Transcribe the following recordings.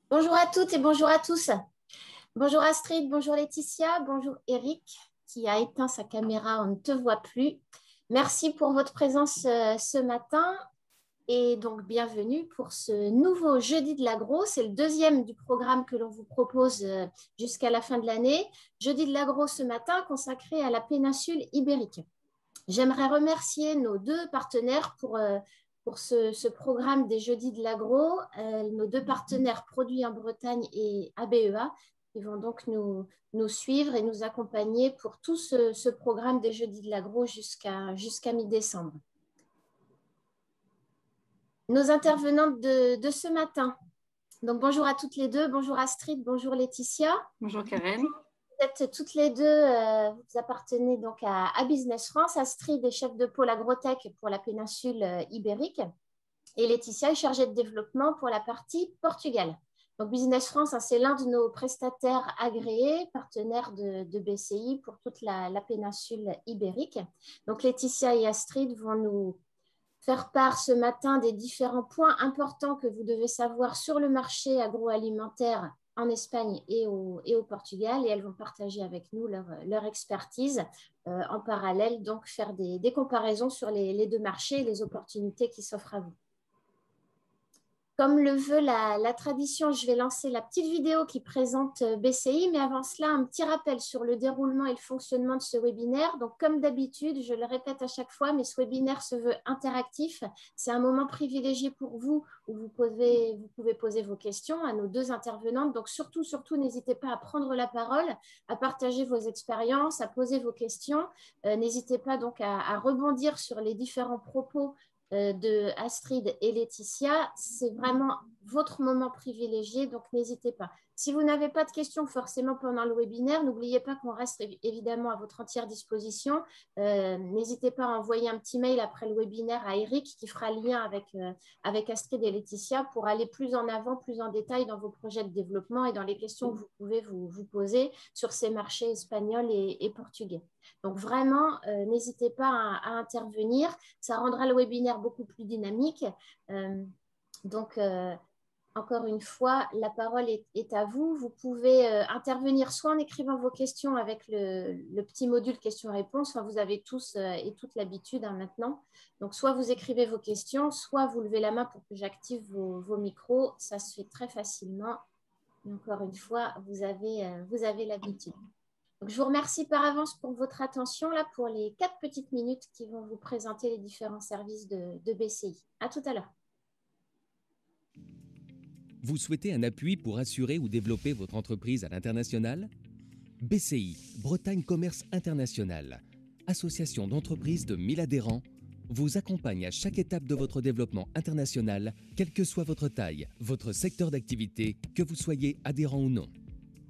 Bonjour à toutes et bonjour à tous. Bonjour Astrid, bonjour Laetitia, bonjour Eric qui a éteint sa caméra, on ne te voit plus. Merci pour votre présence ce matin et donc bienvenue pour ce nouveau Jeudi de l'Agro. C'est le deuxième du programme que l'on vous propose jusqu'à la fin de l'année. Jeudi de l'Agro ce matin consacré à la péninsule ibérique. J'aimerais remercier nos deux partenaires pour ce programme des Jeudis de l'Agro, nos deux partenaires Produits en Bretagne et ABEA, qui vont donc nous suivre et nous accompagner pour tout ce programme des Jeudis de l'Agro jusqu'à mi-décembre. Nos intervenantes de ce matin. Donc, bonjour à toutes les deux. Bonjour Astrid, bonjour Laetitia. Bonjour Karen. Vous êtes toutes les deux, vous appartenez donc à Business France. Astrid est chef de pôle agrotech pour la péninsule ibérique et Laetitia est chargée de développement pour la partie Portugal. Donc Business France, hein, c'est l'un de nos prestataires agréés, partenaires de BCI pour toute la péninsule ibérique. Donc Laetitia et Astrid vont nous faire part ce matin des différents points importants que vous devez savoir sur le marché agroalimentaire en Espagne et au Portugal, et elles vont partager avec nous leur expertise en parallèle, donc faire des comparaisons sur les deux marchés et les opportunités qui s'offrent à vous. Comme le veut la tradition, je vais lancer la petite vidéo qui présente BCI, mais avant cela, un petit rappel sur le déroulement et le fonctionnement de ce webinaire. Donc, comme d'habitude, je le répète à chaque fois, mais ce webinaire se veut interactif. C'est un moment privilégié pour vous où vous pouvez poser vos questions à nos deux intervenantes. Donc, surtout, n'hésitez pas à prendre la parole, à partager vos expériences, à poser vos questions. N'hésitez pas donc à rebondir sur les différents propos de Astrid et Laetitia. C'est vraiment votre moment privilégié, donc n'hésitez pas. Si vous n'avez pas de questions forcément pendant le webinaire, n'oubliez pas qu'on reste évidemment à votre entière disposition. N'hésitez pas à envoyer un petit mail après le webinaire à Eric qui fera le lien avec Astrid et Laetitia pour aller plus en avant, plus en détail dans vos projets de développement et dans les questions que vous pouvez vous poser sur ces marchés espagnols et portugais. Donc vraiment, n'hésitez pas à intervenir. Ça rendra le webinaire beaucoup plus dynamique. Donc, encore une fois, la parole est à vous. Vous pouvez intervenir soit en écrivant vos questions avec le petit module questions-réponses. Enfin, vous avez tous et toute l'habitude maintenant. Donc, soit vous écrivez vos questions, soit vous levez la main pour que j'active vos micros. Ça se fait très facilement. Et encore une fois, vous avez l'habitude. Donc, je vous remercie par avance pour votre attention là, pour les 4 petites minutes qui vont vous présenter les différents services de BCI. À tout à l'heure. Vous souhaitez un appui pour assurer ou développer votre entreprise à l'international? BCI, Bretagne Commerce International, association d'entreprises de 1000 adhérents, vous accompagne à chaque étape de votre développement international, quelle que soit votre taille, votre secteur d'activité, que vous soyez adhérent ou non.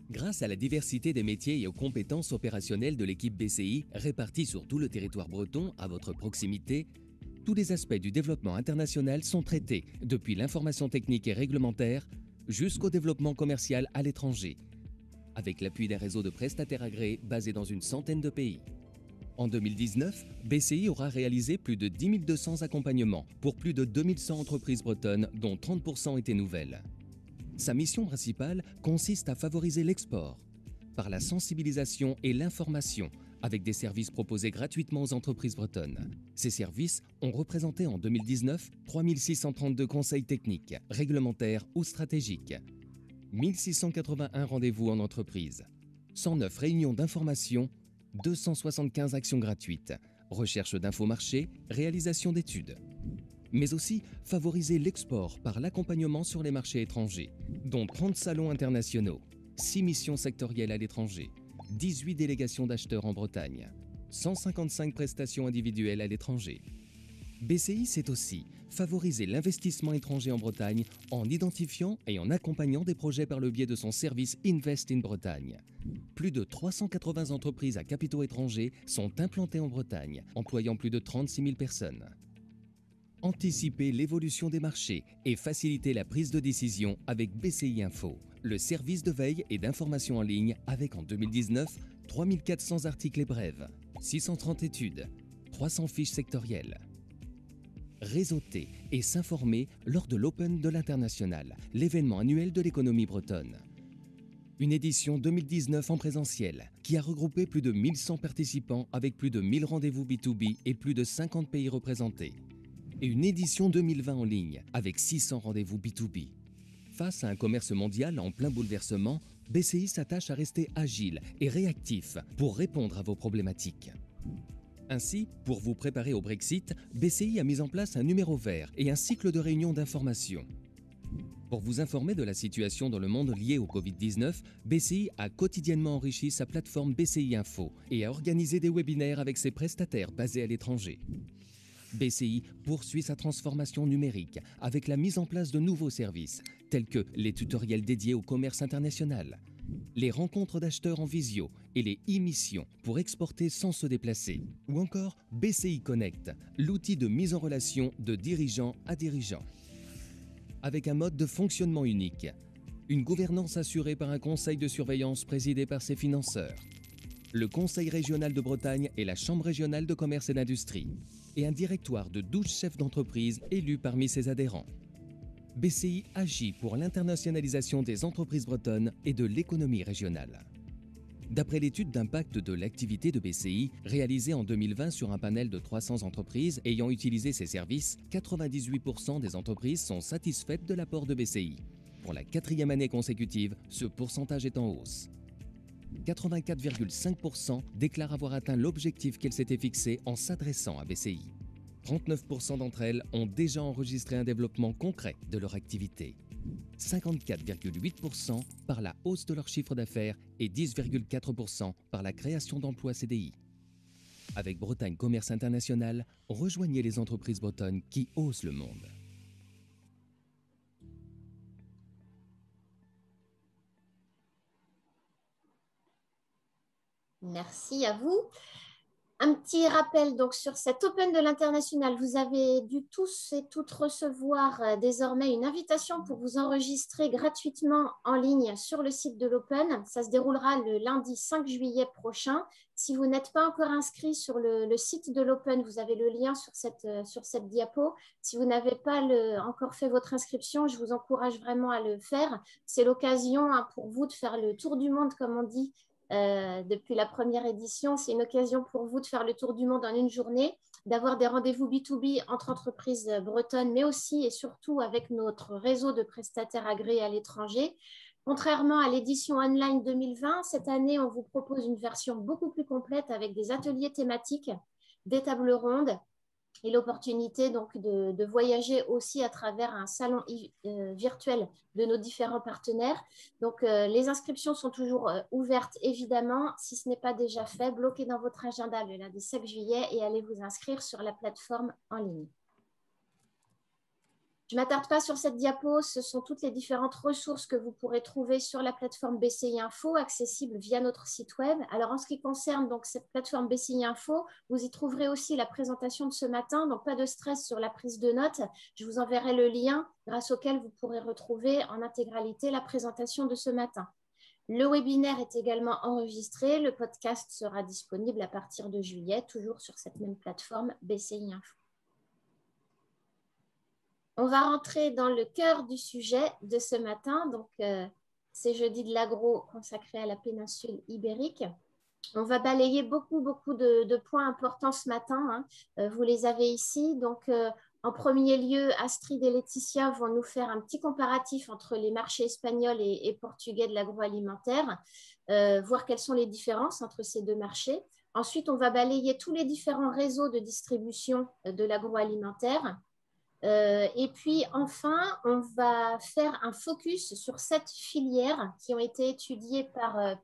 Grâce à la diversité des métiers et aux compétences opérationnelles de l'équipe BCI répartie sur tout le territoire breton à votre proximité, tous les aspects du développement international sont traités, depuis l'information technique et réglementaire jusqu'au développement commercial à l'étranger, avec l'appui d'un réseau de prestataires agréés basés dans une centaine de pays. En 2019, BCI aura réalisé plus de 10 200 accompagnements pour plus de 2100 entreprises bretonnes, dont 30% étaient nouvelles. Sa mission principale consiste à favoriser l'export par la sensibilisation et l'information avec des services proposés gratuitement aux entreprises bretonnes. Ces services ont représenté en 2019 3632 conseils techniques, réglementaires ou stratégiques, 1681 rendez-vous en entreprise, 109 réunions d'information, 275 actions gratuites, recherche d'infomarchés, réalisation d'études. Mais aussi favoriser l'export par l'accompagnement sur les marchés étrangers, dont 30 salons internationaux, 6 missions sectorielles à l'étranger, 18 délégations d'acheteurs en Bretagne, 155 prestations individuelles à l'étranger. BCI, c'est aussi favoriser l'investissement étranger en Bretagne en identifiant et en accompagnant des projets par le biais de son service Invest in Bretagne. Plus de 380 entreprises à capitaux étrangers sont implantées en Bretagne, employant plus de 36 000 personnes. Anticiper l'évolution des marchés et faciliter la prise de décision avec BCI Info, le service de veille et d'information en ligne avec en 2019 3400 articles et brèves, 630 études, 300 fiches sectorielles. réseauter et s'informer lors de l'Open de l'International, l'événement annuel de l'économie bretonne. Une édition 2019 en présentiel qui a regroupé plus de 1100 participants avec plus de 1000 rendez-vous B2B et plus de 50 pays représentés. Et une édition 2020 en ligne avec 600 rendez-vous B2B. Face à un commerce mondial en plein bouleversement, BCI s'attache à rester agile et réactif pour répondre à vos problématiques. Ainsi, pour vous préparer au Brexit, BCI a mis en place un numéro vert et un cycle de réunions d'information. Pour vous informer de la situation dans le monde liée au Covid-19, BCI a quotidiennement enrichi sa plateforme BCI Info et a organisé des webinaires avec ses prestataires basés à l'étranger. BCI poursuit sa transformation numérique avec la mise en place de nouveaux services, tels que les tutoriels dédiés au commerce international, les rencontres d'acheteurs en visio et les e-missions pour exporter sans se déplacer, ou encore BCI Connect, l'outil de mise en relation de dirigeant à dirigeant. Avec un mode de fonctionnement unique, une gouvernance assurée par un conseil de surveillance présidé par ses financeurs, le Conseil régional de Bretagne et la Chambre régionale de commerce et d'industrie, et un directoire de 12 chefs d'entreprise élus parmi ses adhérents. BCI agit pour l'internationalisation des entreprises bretonnes et de l'économie régionale. D'après l'étude d'impact de l'activité de BCI, réalisée en 2020 sur un panel de 300 entreprises ayant utilisé ses services, 98% des entreprises sont satisfaites de l'apport de BCI. Pour la 4e année consécutive, ce pourcentage est en hausse. 84,5% déclarent avoir atteint l'objectif qu'elles s'étaient fixé en s'adressant à BCI. 39% d'entre elles ont déjà enregistré un développement concret de leur activité. 54,8% par la hausse de leur chiffre d'affaires et 10,4% par la création d'emplois CDI. Avec Bretagne Commerce International, rejoignez les entreprises bretonnes qui osent le monde. Merci à vous. Un petit rappel donc sur cet Open de l'International. Vous avez dû tous et toutes recevoir désormais une invitation pour vous enregistrer gratuitement en ligne sur le site de l'Open. Ça se déroulera le lundi 5 juillet prochain. Si vous n'êtes pas encore inscrit sur le site de l'Open, vous avez le lien sur cette diapo. Si vous n'avez pas encore fait votre inscription, je vous encourage vraiment à le faire. C'est l'occasion pour vous de faire le tour du monde, comme on dit, depuis la première édition. C'est une occasion pour vous de faire le tour du monde en une journée, d'avoir des rendez-vous B2B entre entreprises bretonnes, mais aussi et surtout avec notre réseau de prestataires agréés à l'étranger. Contrairement à l'édition online 2020, cette année, on vous propose une version beaucoup plus complète avec des ateliers thématiques, des tables rondes, et l'opportunité donc de voyager aussi à travers un salon virtuel de nos différents partenaires. Donc, les inscriptions sont toujours ouvertes, évidemment. Si ce n'est pas déjà fait, bloquez dans votre agenda le lundi 5 juillet et allez vous inscrire sur la plateforme en ligne. Je ne m'attarde pas sur cette diapo, ce sont toutes les différentes ressources que vous pourrez trouver sur la plateforme BCI Info, accessible via notre site web. Alors, en ce qui concerne donc cette plateforme BCI Info, vous y trouverez aussi la présentation de ce matin, donc pas de stress sur la prise de notes. Je vous enverrai le lien grâce auquel vous pourrez retrouver en intégralité la présentation de ce matin. Le webinaire est également enregistré, le podcast sera disponible à partir de juillet, toujours sur cette même plateforme BCI Info. On va rentrer dans le cœur du sujet de ce matin. Donc, c'est jeudi de l'agro consacré à la péninsule ibérique. On va balayer beaucoup de points importants ce matin. Vous les avez ici. Donc, en premier lieu, Astrid et Laetitia vont nous faire un petit comparatif entre les marchés espagnols et portugais de l'agroalimentaire, voir quelles sont les différences entre ces deux marchés. Ensuite, on va balayer tous les différents réseaux de distribution de l'agroalimentaire. Et puis enfin, on va faire un focus sur 7 filières qui ont été étudiées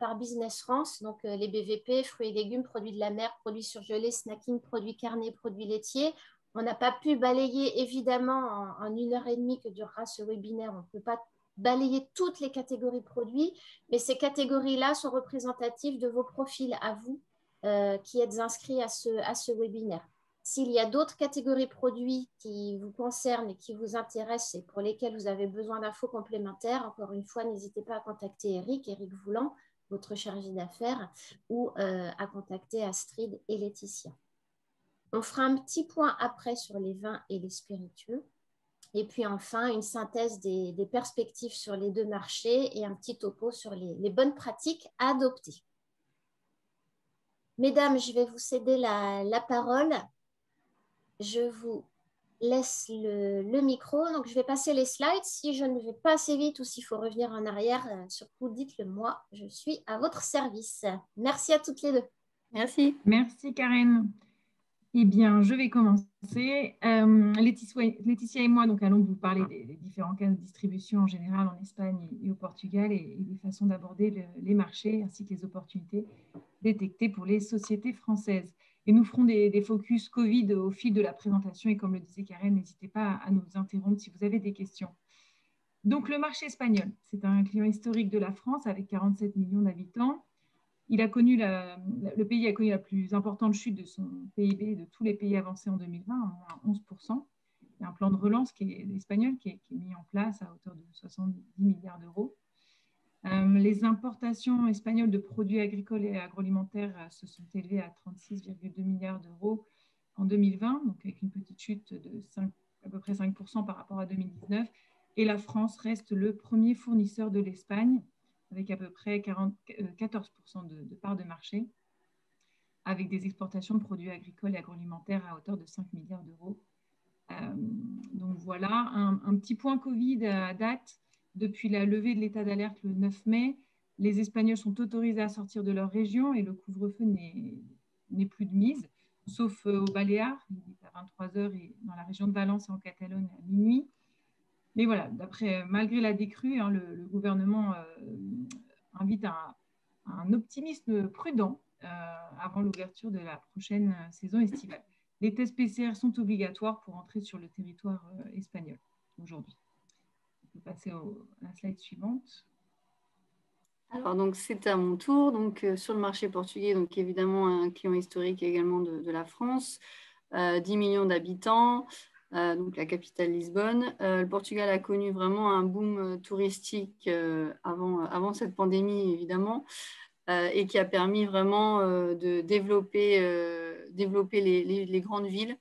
par Business France, donc les BVP, fruits et légumes, produits de la mer, produits surgelés, snacking, produits carnés, produits laitiers. On n'a pas pu balayer évidemment en 1h30 que durera ce webinaire, on ne peut pas balayer toutes les catégories produits, mais ces catégories-là sont représentatives de vos profils à vous qui êtes inscrits à ce webinaire. S'il y a d'autres catégories produits qui vous concernent et qui vous intéressent et pour lesquelles vous avez besoin d'infos complémentaires, encore une fois, n'hésitez pas à contacter Eric Voulant, votre chargé d'affaires, ou à contacter Astrid et Laetitia. On fera un petit point après sur les vins et les spiritueux. Et puis enfin, une synthèse des perspectives sur les deux marchés et un petit topo sur les bonnes pratiques à adopter. Mesdames, je vais vous céder la parole. Je vous laisse le micro. Donc, je vais passer les slides. Si je ne vais pas assez vite ou s'il faut revenir en arrière, surtout dites-le moi. Je suis à votre service. Merci à toutes les deux. Merci. Merci, Karen. Eh bien, je vais commencer. Laetitia et moi, donc, allons vous parler des différents cas de distribution en général en Espagne et au Portugal et des façons d'aborder les marchés ainsi que les opportunités détectées pour les sociétés françaises. Et nous ferons des focus Covid au fil de la présentation. Et comme le disait Karen, n'hésitez pas à nous interrompre si vous avez des questions. Donc, le marché espagnol, c'est un client historique de la France avec 47 millions d'habitants. Le pays a connu la plus importante chute de son PIB de tous les pays avancés en 2020, à 11%. Il y a un plan de relance espagnol qui est mis en place à hauteur de 70 milliards d'euros. Les importations espagnoles de produits agricoles et agroalimentaires se sont élevées à 36,2 milliards d'euros en 2020, donc avec une petite chute de à peu près 5% par rapport à 2019. Et la France reste le premier fournisseur de l'Espagne, avec à peu près 14% de part de marché, avec des exportations de produits agricoles et agroalimentaires à hauteur de 5 milliards d'euros. Donc voilà, un petit point Covid à date. Depuis la levée de l'état d'alerte le 9 mai, les Espagnols sont autorisés à sortir de leur région et le couvre-feu n'est plus de mise, sauf aux Baléares, il est à 23 h et dans la région de Valence et en Catalogne à minuit. Mais voilà, malgré la décrue, hein, le gouvernement invite à un optimisme prudent avant l'ouverture de la prochaine saison estivale. Les tests PCR sont obligatoires pour entrer sur le territoire espagnol aujourd'hui. On peut passer à la slide suivante. Alors, donc, c'est à mon tour. Donc, sur le marché portugais, donc évidemment, un client historique également de la France, 10 millions d'habitants. Donc la capitale Lisbonne. Le Portugal a connu vraiment un boom touristique avant cette pandémie, évidemment, et qui a permis vraiment de développer les grandes villes,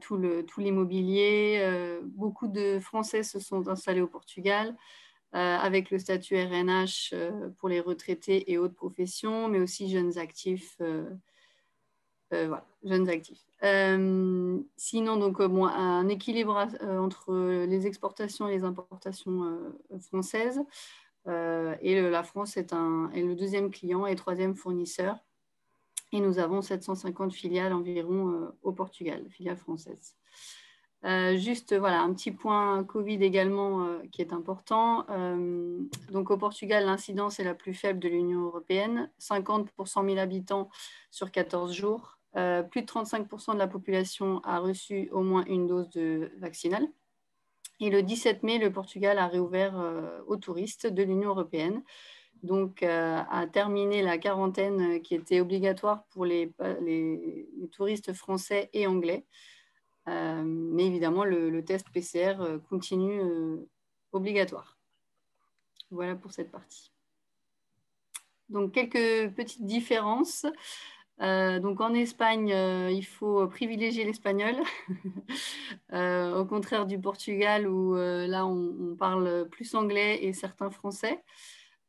tout l'immobilier. Beaucoup de Français se sont installés au Portugal avec le statut RNH pour les retraités et autres professions, mais aussi jeunes actifs. Voilà, jeunes actifs. Sinon, donc, un équilibre entre les exportations et les importations françaises. Et la France est le deuxième client et troisième fournisseur. Et nous avons 750 filiales environ au Portugal, filiales françaises. Juste, voilà, un petit point Covid également qui est important. Donc, au Portugal, l'incidence est la plus faible de l'Union européenne, 50 pour 100 000 habitants sur 14 jours. Plus de 35% de la population a reçu au moins une dose vaccinale. Et le 17 mai, le Portugal a réouvert aux touristes de l'Union européenne. Donc, a terminé la quarantaine qui était obligatoire pour les touristes français et anglais. Mais évidemment, le test PCR continue obligatoire. Voilà pour cette partie. Donc, quelques petites différences. Donc en Espagne, il faut privilégier l'espagnol, au contraire du Portugal où là on parle plus anglais et certains français.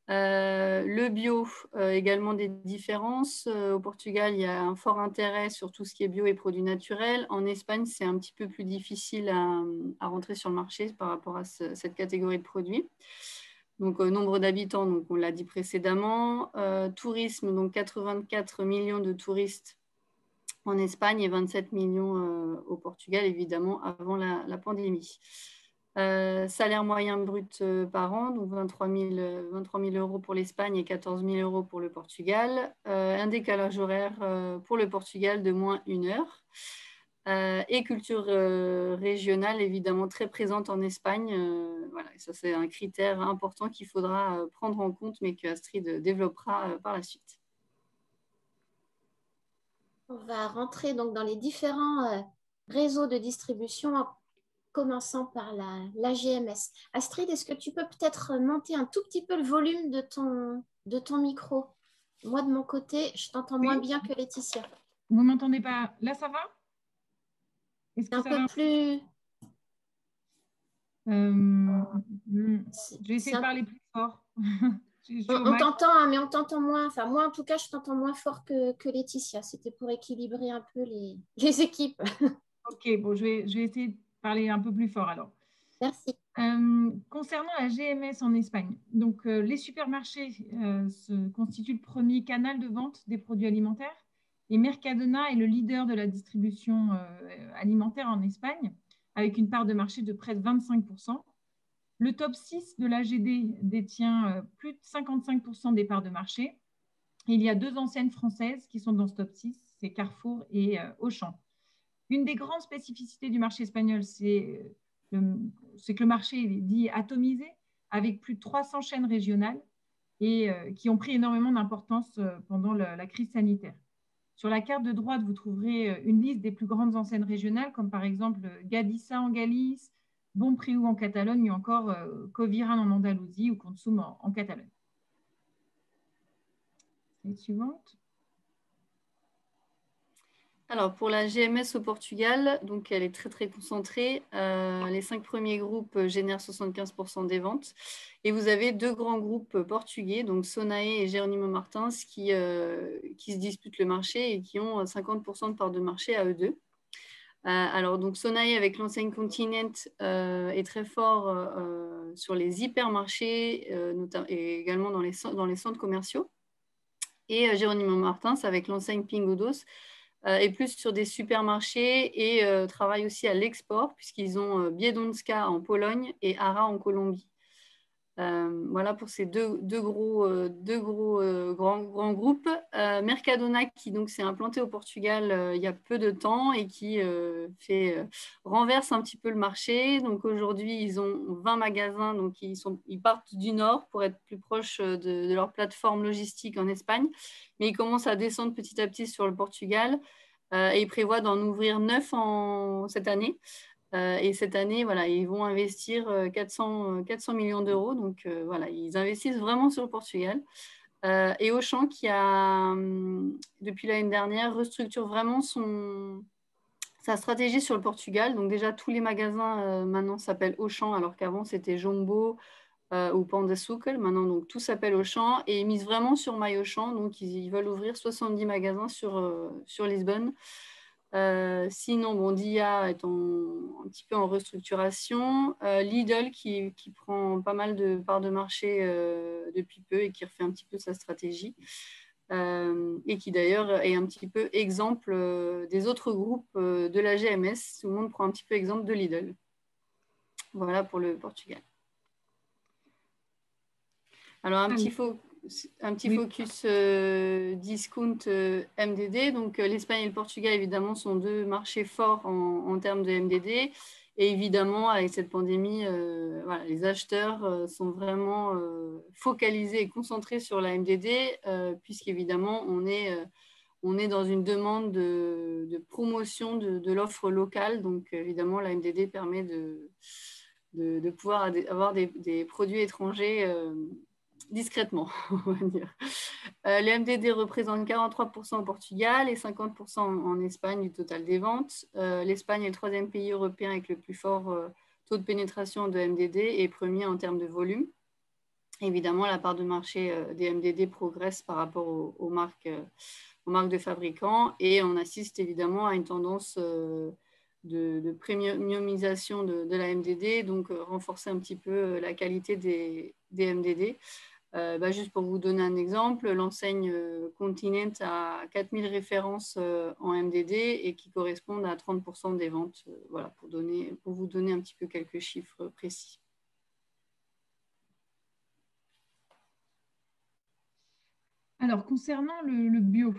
Le bio, également des différences. Au Portugal, il y a un fort intérêt sur tout ce qui est bio et produits naturels. En Espagne, c'est un petit peu plus difficile à rentrer sur le marché par rapport à cette catégorie de produits. Donc, nombre d'habitants, donc on l'a dit précédemment. Tourisme, donc 84 millions de touristes en Espagne et 27 millions au Portugal, évidemment, avant la pandémie. Salaire moyen brut par an, donc 23 000 euros pour l'Espagne et 14 000 euros pour le Portugal. Un décalage horaire pour le Portugal de moins 1 heure. Et culture régionale évidemment très présente en Espagne. Voilà, ça c'est un critère important qu'il faudra prendre en compte, mais que Astrid développera par la suite. On va rentrer donc dans les différents réseaux de distribution, en commençant par la GMS. Astrid, est-ce que tu peux peut-être monter un tout petit peu le volume de ton micro? Moi, de mon côté, je t'entends moins bien que Laetitia. Vous ne m'entendez pas? Là, ça va? Est-ce que Un ça peu va? plus. Je vais essayer de parler plus fort. Je suis au On max. t'entend, hein, mais on t'entend moins. Enfin, moi, en tout cas, je t'entends moins fort que Laetitia. C'était pour équilibrer un peu les équipes. Ok, bon, je vais essayer de parler un peu plus fort alors. Merci. Concernant la GMS en Espagne, donc les supermarchés constituent le premier canal de vente des produits alimentaires et Mercadona est le leader de la distribution alimentaire en Espagne avec une part de marché de près de 25%. Le top 6 de l'AGD détient plus de 55% des parts de marché. Il y a 2 enseignes françaises qui sont dans ce top 6, c'est Carrefour et Auchan. Une des grandes spécificités du marché espagnol, c'est que le marché est dit atomisé, avec plus de 300 chaînes régionales et qui ont pris énormément d'importance pendant la crise sanitaire. Sur la carte de droite, vous trouverez une liste des plus grandes enseignes régionales, comme par exemple Gadissa en Galice, Bonpreu en Catalogne, ou encore Coviran en Andalousie ou Consum en Catalogne. Slide suivante. Alors, pour la GMS au Portugal, donc elle est très, très concentrée. Les 5 premiers groupes génèrent 75% des ventes. Et vous avez 2 grands groupes portugais, donc Sonae et Jerónimo Martins, qui se disputent le marché et qui ont 50% de part de marché à eux deux. Alors, donc Sonae, avec l'enseigne Continent, est très fort sur les hypermarchés et également dans les centres commerciaux. Et Jerónimo Martins, avec l'enseigne Pingo Doce, et plus sur des supermarchés et travaillent aussi à l'export puisqu'ils ont Biedronka en Pologne et Ara en Colombie. Voilà pour ces deux gros grands groupes. Mercadona, qui donc s'est implanté au Portugal il y a peu de temps et qui renverse un petit peu le marché. Donc aujourd'hui, ils ont 20 magasins, donc ils partent du nord pour être plus proches de leur plateforme logistique en Espagne, mais ils commencent à descendre petit à petit sur le Portugal et ils prévoient d'en ouvrir 9 cette année. Et cette année, voilà, ils vont investir 400 millions d'euros. Donc, voilà, ils investissent vraiment sur le Portugal. Et Auchan, qui a, depuis l'année dernière, restructure vraiment sa stratégie sur le Portugal. Donc, déjà, tous les magasins maintenant s'appellent Auchan, alors qu'avant, c'était Jumbo ou Pão de Açúcar. Maintenant, donc, tout s'appelle Auchan. Et ils misent vraiment sur My Auchan. Donc, ils veulent ouvrir 70 magasins sur Lisbonne. Sinon, bon, Dia est un petit peu en restructuration. Lidl qui prend pas mal de parts de marché depuis peu et qui refait un petit peu sa stratégie. Et qui d'ailleurs est un petit peu exemple des autres groupes de la GMS. Tout le monde prend un petit peu exemple de Lidl. Voilà pour le Portugal. Alors, un petit focus discount MDD. Donc, l'Espagne et le Portugal, évidemment, sont 2 marchés forts en termes de MDD. Et évidemment, avec cette pandémie, voilà, les acheteurs sont vraiment focalisés et concentrés sur la MDD, puisqu'évidemment, on est dans une demande de promotion de l'offre locale. Donc, évidemment, la MDD permet de pouvoir avoir des produits étrangers discrètement, on va dire. Les MDD représentent 43% au Portugal et 50% en Espagne du total des ventes. L'Espagne est le 3e pays européen avec le plus fort taux de pénétration de MDD et premier en termes de volume. Évidemment, la part de marché des MDD progresse par rapport aux marques de fabricants et on assiste évidemment à une tendance de premiumisation de la MDD, donc renforcer un petit peu la qualité des MDD. Juste pour vous donner un exemple, l'enseigne Continent a 4000 références en MDD et qui correspondent à 30% des ventes. Voilà, pour vous donner un petit peu quelques chiffres précis. Alors, concernant le bio,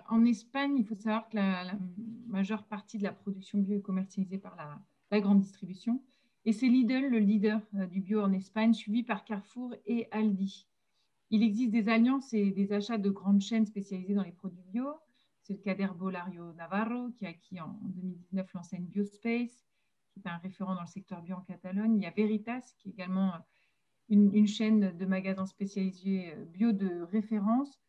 en Espagne, il faut savoir que la majeure partie de la production bio est commercialisée par la grande distribution. Et c'est Lidl, le leader du bio en Espagne, suivi par Carrefour et Aldi. Il existe des alliances et des achats de grandes chaînes spécialisées dans les produits bio. C'est le cas d'Herbolario Navarro, qui a acquis en 2019 l'enseigne BioSpace, qui est un référent dans le secteur bio en Catalogne. Il y a Veritas, qui est également une chaîne de magasins spécialisés bio de référence.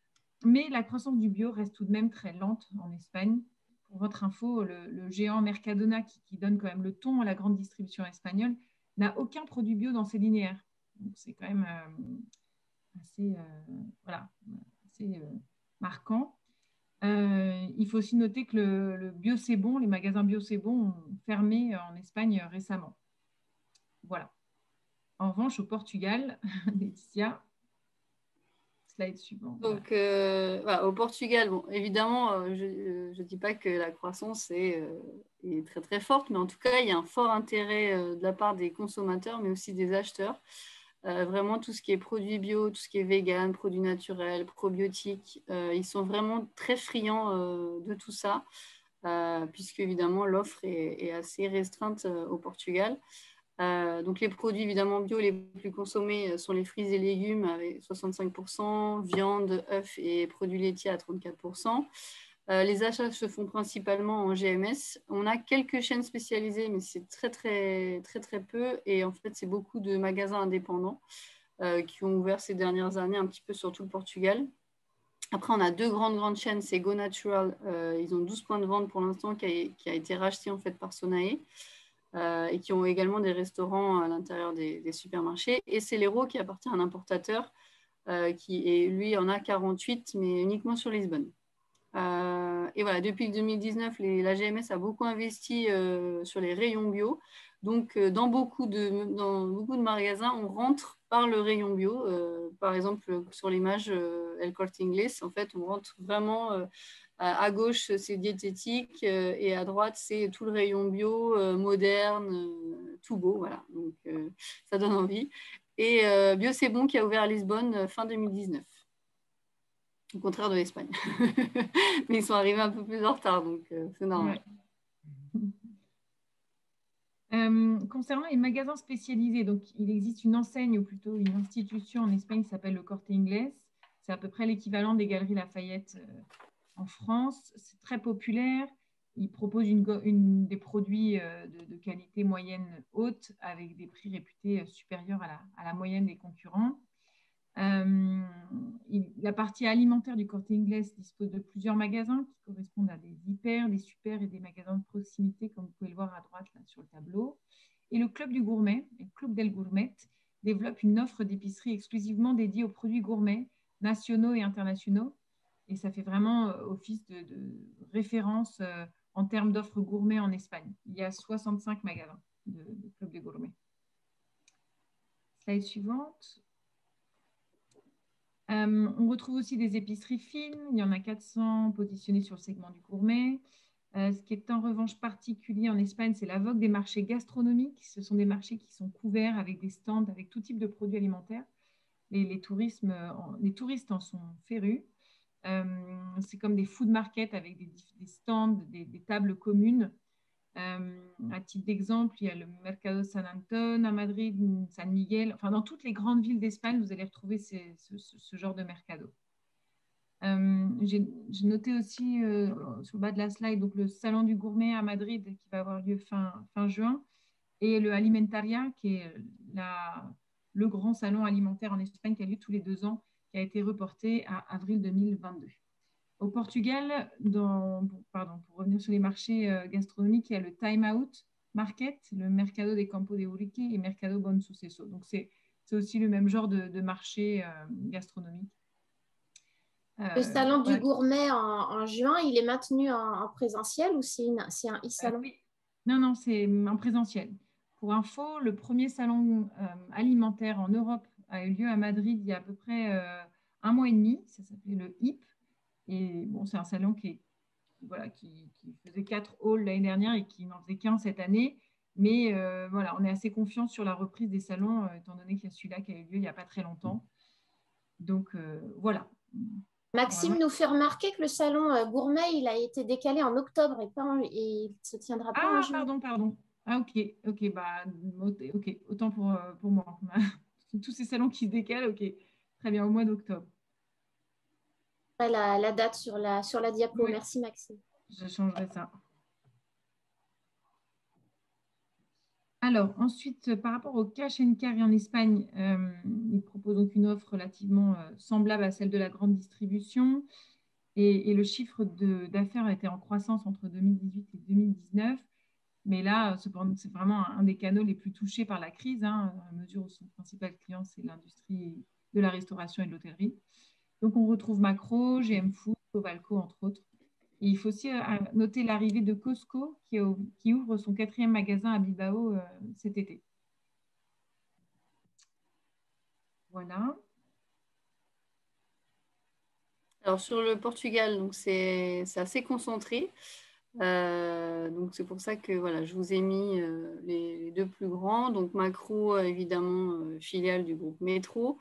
Mais la croissance du bio reste tout de même très lente en Espagne. Pour votre info, le géant Mercadona, qui donne quand même le ton à la grande distribution espagnole, n'a aucun produit bio dans ses linéaires. Donc, c'est quand même assez, voilà, assez marquant. Il faut aussi noter que le bio c'est bon, les magasins bio c'est bon ont fermé en Espagne récemment. Voilà. En revanche, au Portugal, Laetitia, slide suivant. Donc, voilà, au Portugal, bon, évidemment, je ne dis pas que la croissance est très, très forte, mais en tout cas, il y a un fort intérêt de la part des consommateurs, mais aussi des acheteurs. Vraiment, tout ce qui est produits bio, tout ce qui est vegan, produits naturels, probiotiques, ils sont vraiment très friands de tout ça, puisque, évidemment, l'offre est assez restreinte au Portugal. Donc les produits évidemment bio les plus consommés sont les fruits et légumes avec 65%, viande, œufs et produits laitiers à 34%. Les achats se font principalement en GMS. On a quelques chaînes spécialisées, mais c'est très, très, très, très peu. Et en fait, c'est beaucoup de magasins indépendants qui ont ouvert ces dernières années un petit peu sur tout le Portugal. Après, on a deux grandes chaînes, c'est Go Natural. Ils ont 12 points de vente pour l'instant qui a été racheté en fait par Sonae. Et qui ont également des restaurants à l'intérieur des supermarchés. Et c'est l'Hérault qui appartient à un importateur qui lui en a 48, mais uniquement sur Lisbonne. Et voilà, depuis 2019, la GMS a beaucoup investi sur les rayons bio. Donc, dans beaucoup de magasins, on rentre par le rayon bio. Par exemple, sur l'image El Corte Inglés, en fait, on rentre vraiment à gauche, c'est diététique et à droite, c'est tout le rayon bio, moderne, tout beau. Voilà, donc ça donne envie. Et Bio C'est Bon qui a ouvert à Lisbonne fin 2019. Au contraire de l'Espagne. Mais ils sont arrivés un peu plus en retard, donc c'est normal. Ouais. Concernant les magasins spécialisés, donc il existe une enseigne ou plutôt une institution en Espagne qui s'appelle le Corte Inglés. C'est à peu près l'équivalent des Galeries Lafayette en France. C'est très populaire. Ils proposent des produits de qualité moyenne haute avec des prix réputés supérieurs à la moyenne des concurrents. La partie alimentaire du Corte Inglés dispose de plusieurs magasins qui correspondent à des hyper, des super et des magasins de proximité, comme vous pouvez le voir à droite là, sur le tableau. Et le Club du Gourmet, le Club del Gourmet, développe une offre d'épicerie exclusivement dédiée aux produits gourmets nationaux et internationaux. Et ça fait vraiment office de référence en termes d'offres gourmets en Espagne. Il y a 65 magasins de Club du Gourmet. Slide suivante. On retrouve aussi des épiceries fines. Il y en a 400 positionnées sur le segment du gourmet. Ce qui est en revanche particulier en Espagne, c'est la vogue des marchés gastronomiques. Ce sont des marchés qui sont couverts avec des stands, avec tout type de produits alimentaires. Les touristes en sont férus. C'est comme des food markets avec des stands, des tables communes. À titre d'exemple, il y a le Mercado San Antón à Madrid, San Miguel. Enfin, dans toutes les grandes villes d'Espagne, vous allez retrouver ce genre de mercado. J'ai noté aussi sur le bas de la slide donc le Salon du Gourmet à Madrid qui va avoir lieu fin juin et le Alimentaria qui est le grand salon alimentaire en Espagne qui a lieu tous les 2 ans, qui a été reporté à avril 2022. Au Portugal, pour revenir sur les marchés gastronomiques, il y a le Time Out Market, le Mercado de Campo de Urique et Mercado Bom Sucesso. Donc, c'est aussi le même genre de marché gastronomique. Le salon du gourmet en juin, il est maintenu en présentiel ou c'est un e-salon? Oui. Non, c'est en présentiel. Pour info, le premier salon alimentaire en Europe a eu lieu à Madrid il y a à peu près 1 mois et demi. Ça s'appelait le HIP. Et bon, c'est un salon qui faisait 4 halls l'année dernière et qui n'en faisait qu'1 cette année. Mais voilà, on est assez confiant sur la reprise des salons, étant donné qu'il y a celui-là qui a eu lieu il n'y a pas très longtemps. Donc voilà. Maxime nous fait remarquer que le salon gourmet, il a été décalé en octobre et il ne se tiendra pas en juin. Pardon. Ah, ok, bah, ok, autant pour moi. Tous ces salons qui se décalent, ok. Très bien, au mois d'octobre. La date sur la diapo. Oui. Merci Maxime. Je changerai ça. Alors, ensuite, par rapport au cash and carry en Espagne, il propose donc une offre relativement semblable à celle de la grande distribution. Et le chiffre d'affaires a été en croissance entre 2018 et 2019. Mais là, cependant, c'est vraiment un des canaux les plus touchés par la crise, hein, à mesure où son principal client, c'est l'industrie de la restauration et de l'hôtellerie. Donc, on retrouve Macro, GM Food, Covalco, entre autres. Et il faut aussi noter l'arrivée de Costco qui ouvre son 4e magasin à Bilbao cet été. Voilà. Alors sur le Portugal, donc c'est assez concentré. Donc c'est pour ça que voilà, je vous ai mis les deux plus grands. Donc Macro, évidemment, filiale du groupe Metro,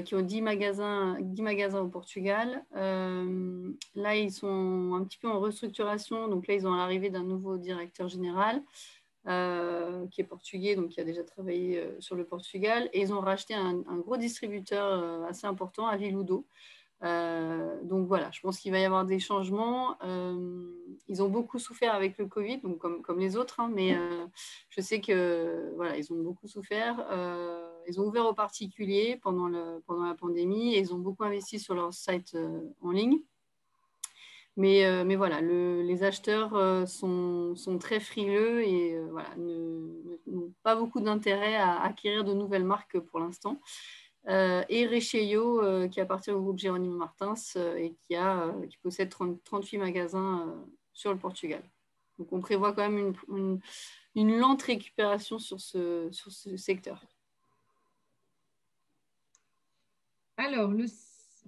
qui ont 10 magasins au Portugal. Là, ils sont un petit peu en restructuration. Donc là, ils ont l'arrivée d'un nouveau directeur général qui est portugais, donc qui a déjà travaillé sur le Portugal. Et ils ont racheté un gros distributeur assez important à Viludo. Donc voilà, je pense qu'il va y avoir des changements. Ils ont beaucoup souffert avec le Covid, donc comme les autres, hein, mais je sais que voilà, ils ont beaucoup souffert. Ils ont ouvert aux particuliers pendant la pandémie et ils ont beaucoup investi sur leur site en ligne. Mais voilà, les acheteurs sont très frileux et voilà, n'ont pas beaucoup d'intérêt à acquérir de nouvelles marques pour l'instant. Et Recheio, qui appartient au groupe Jerónimo Martins et qui possède 38 magasins sur le Portugal. Donc on prévoit quand même une lente récupération sur ce secteur. Alors,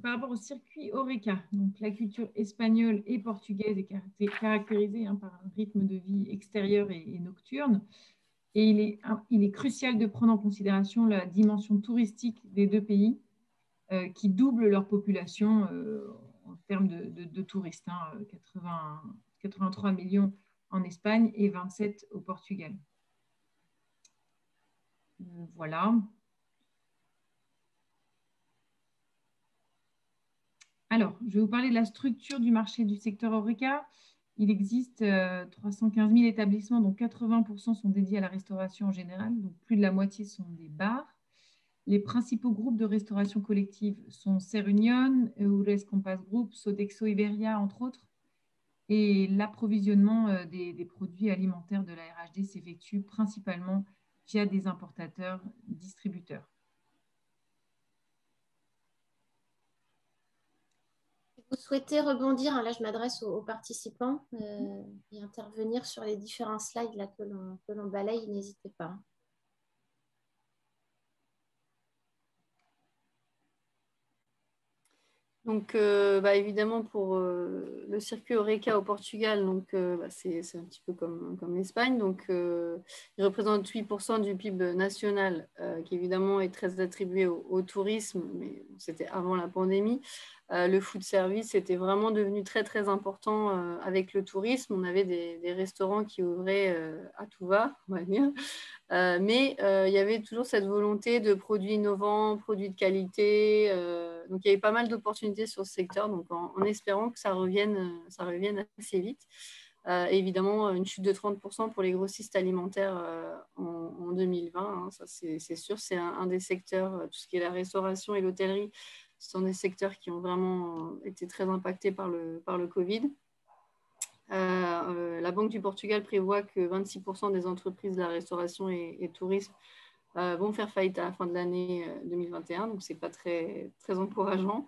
par rapport au circuit HoReCa, donc la culture espagnole et portugaise est caractérisée par un rythme de vie extérieur et nocturne. Et il est crucial de prendre en considération la dimension touristique des deux pays qui doublent leur population en termes de touristes, hein, 83 millions en Espagne et 27 au Portugal. Voilà. Alors, je vais vous parler de la structure du marché du secteur HoReCa. Il existe 315 000 établissements, dont 80% sont dédiés à la restauration en général, donc plus de la moitié sont des bars. Les principaux groupes de restauration collective sont Serunion, Eures Compass Group, Sodexo Iberia, entre autres. Et l'approvisionnement des produits alimentaires de la RHD s'effectue principalement via des importateurs distributeurs. Vous souhaitez rebondir, hein, là je m'adresse aux participants et intervenir sur les différents slides là, que l'on balaye, n'hésitez pas. Donc, évidemment, pour le circuit HoReCa au Portugal, donc, c'est un petit peu comme l'Espagne. Donc, il représente 8% du PIB national, qui évidemment est très attribué au tourisme, mais c'était avant la pandémie. Le food service était vraiment devenu très, très important avec le tourisme. On avait des restaurants qui ouvraient à tout va, on va dire. Mais il y avait toujours cette volonté de produits innovants, produits de qualité. Donc, il y avait pas mal d'opportunités sur ce secteur, donc en espérant que ça revienne assez vite. Évidemment, une chute de 30% pour les grossistes alimentaires en 2020, hein, ça c'est sûr. C'est un des secteurs, tout ce qui est la restauration et l'hôtellerie, ce sont des secteurs qui ont vraiment été très impactés par le Covid. La Banque du Portugal prévoit que 26% des entreprises de la restauration et tourisme vont faire faillite à la fin de l'année 2021, donc ce n'est pas très, très encourageant.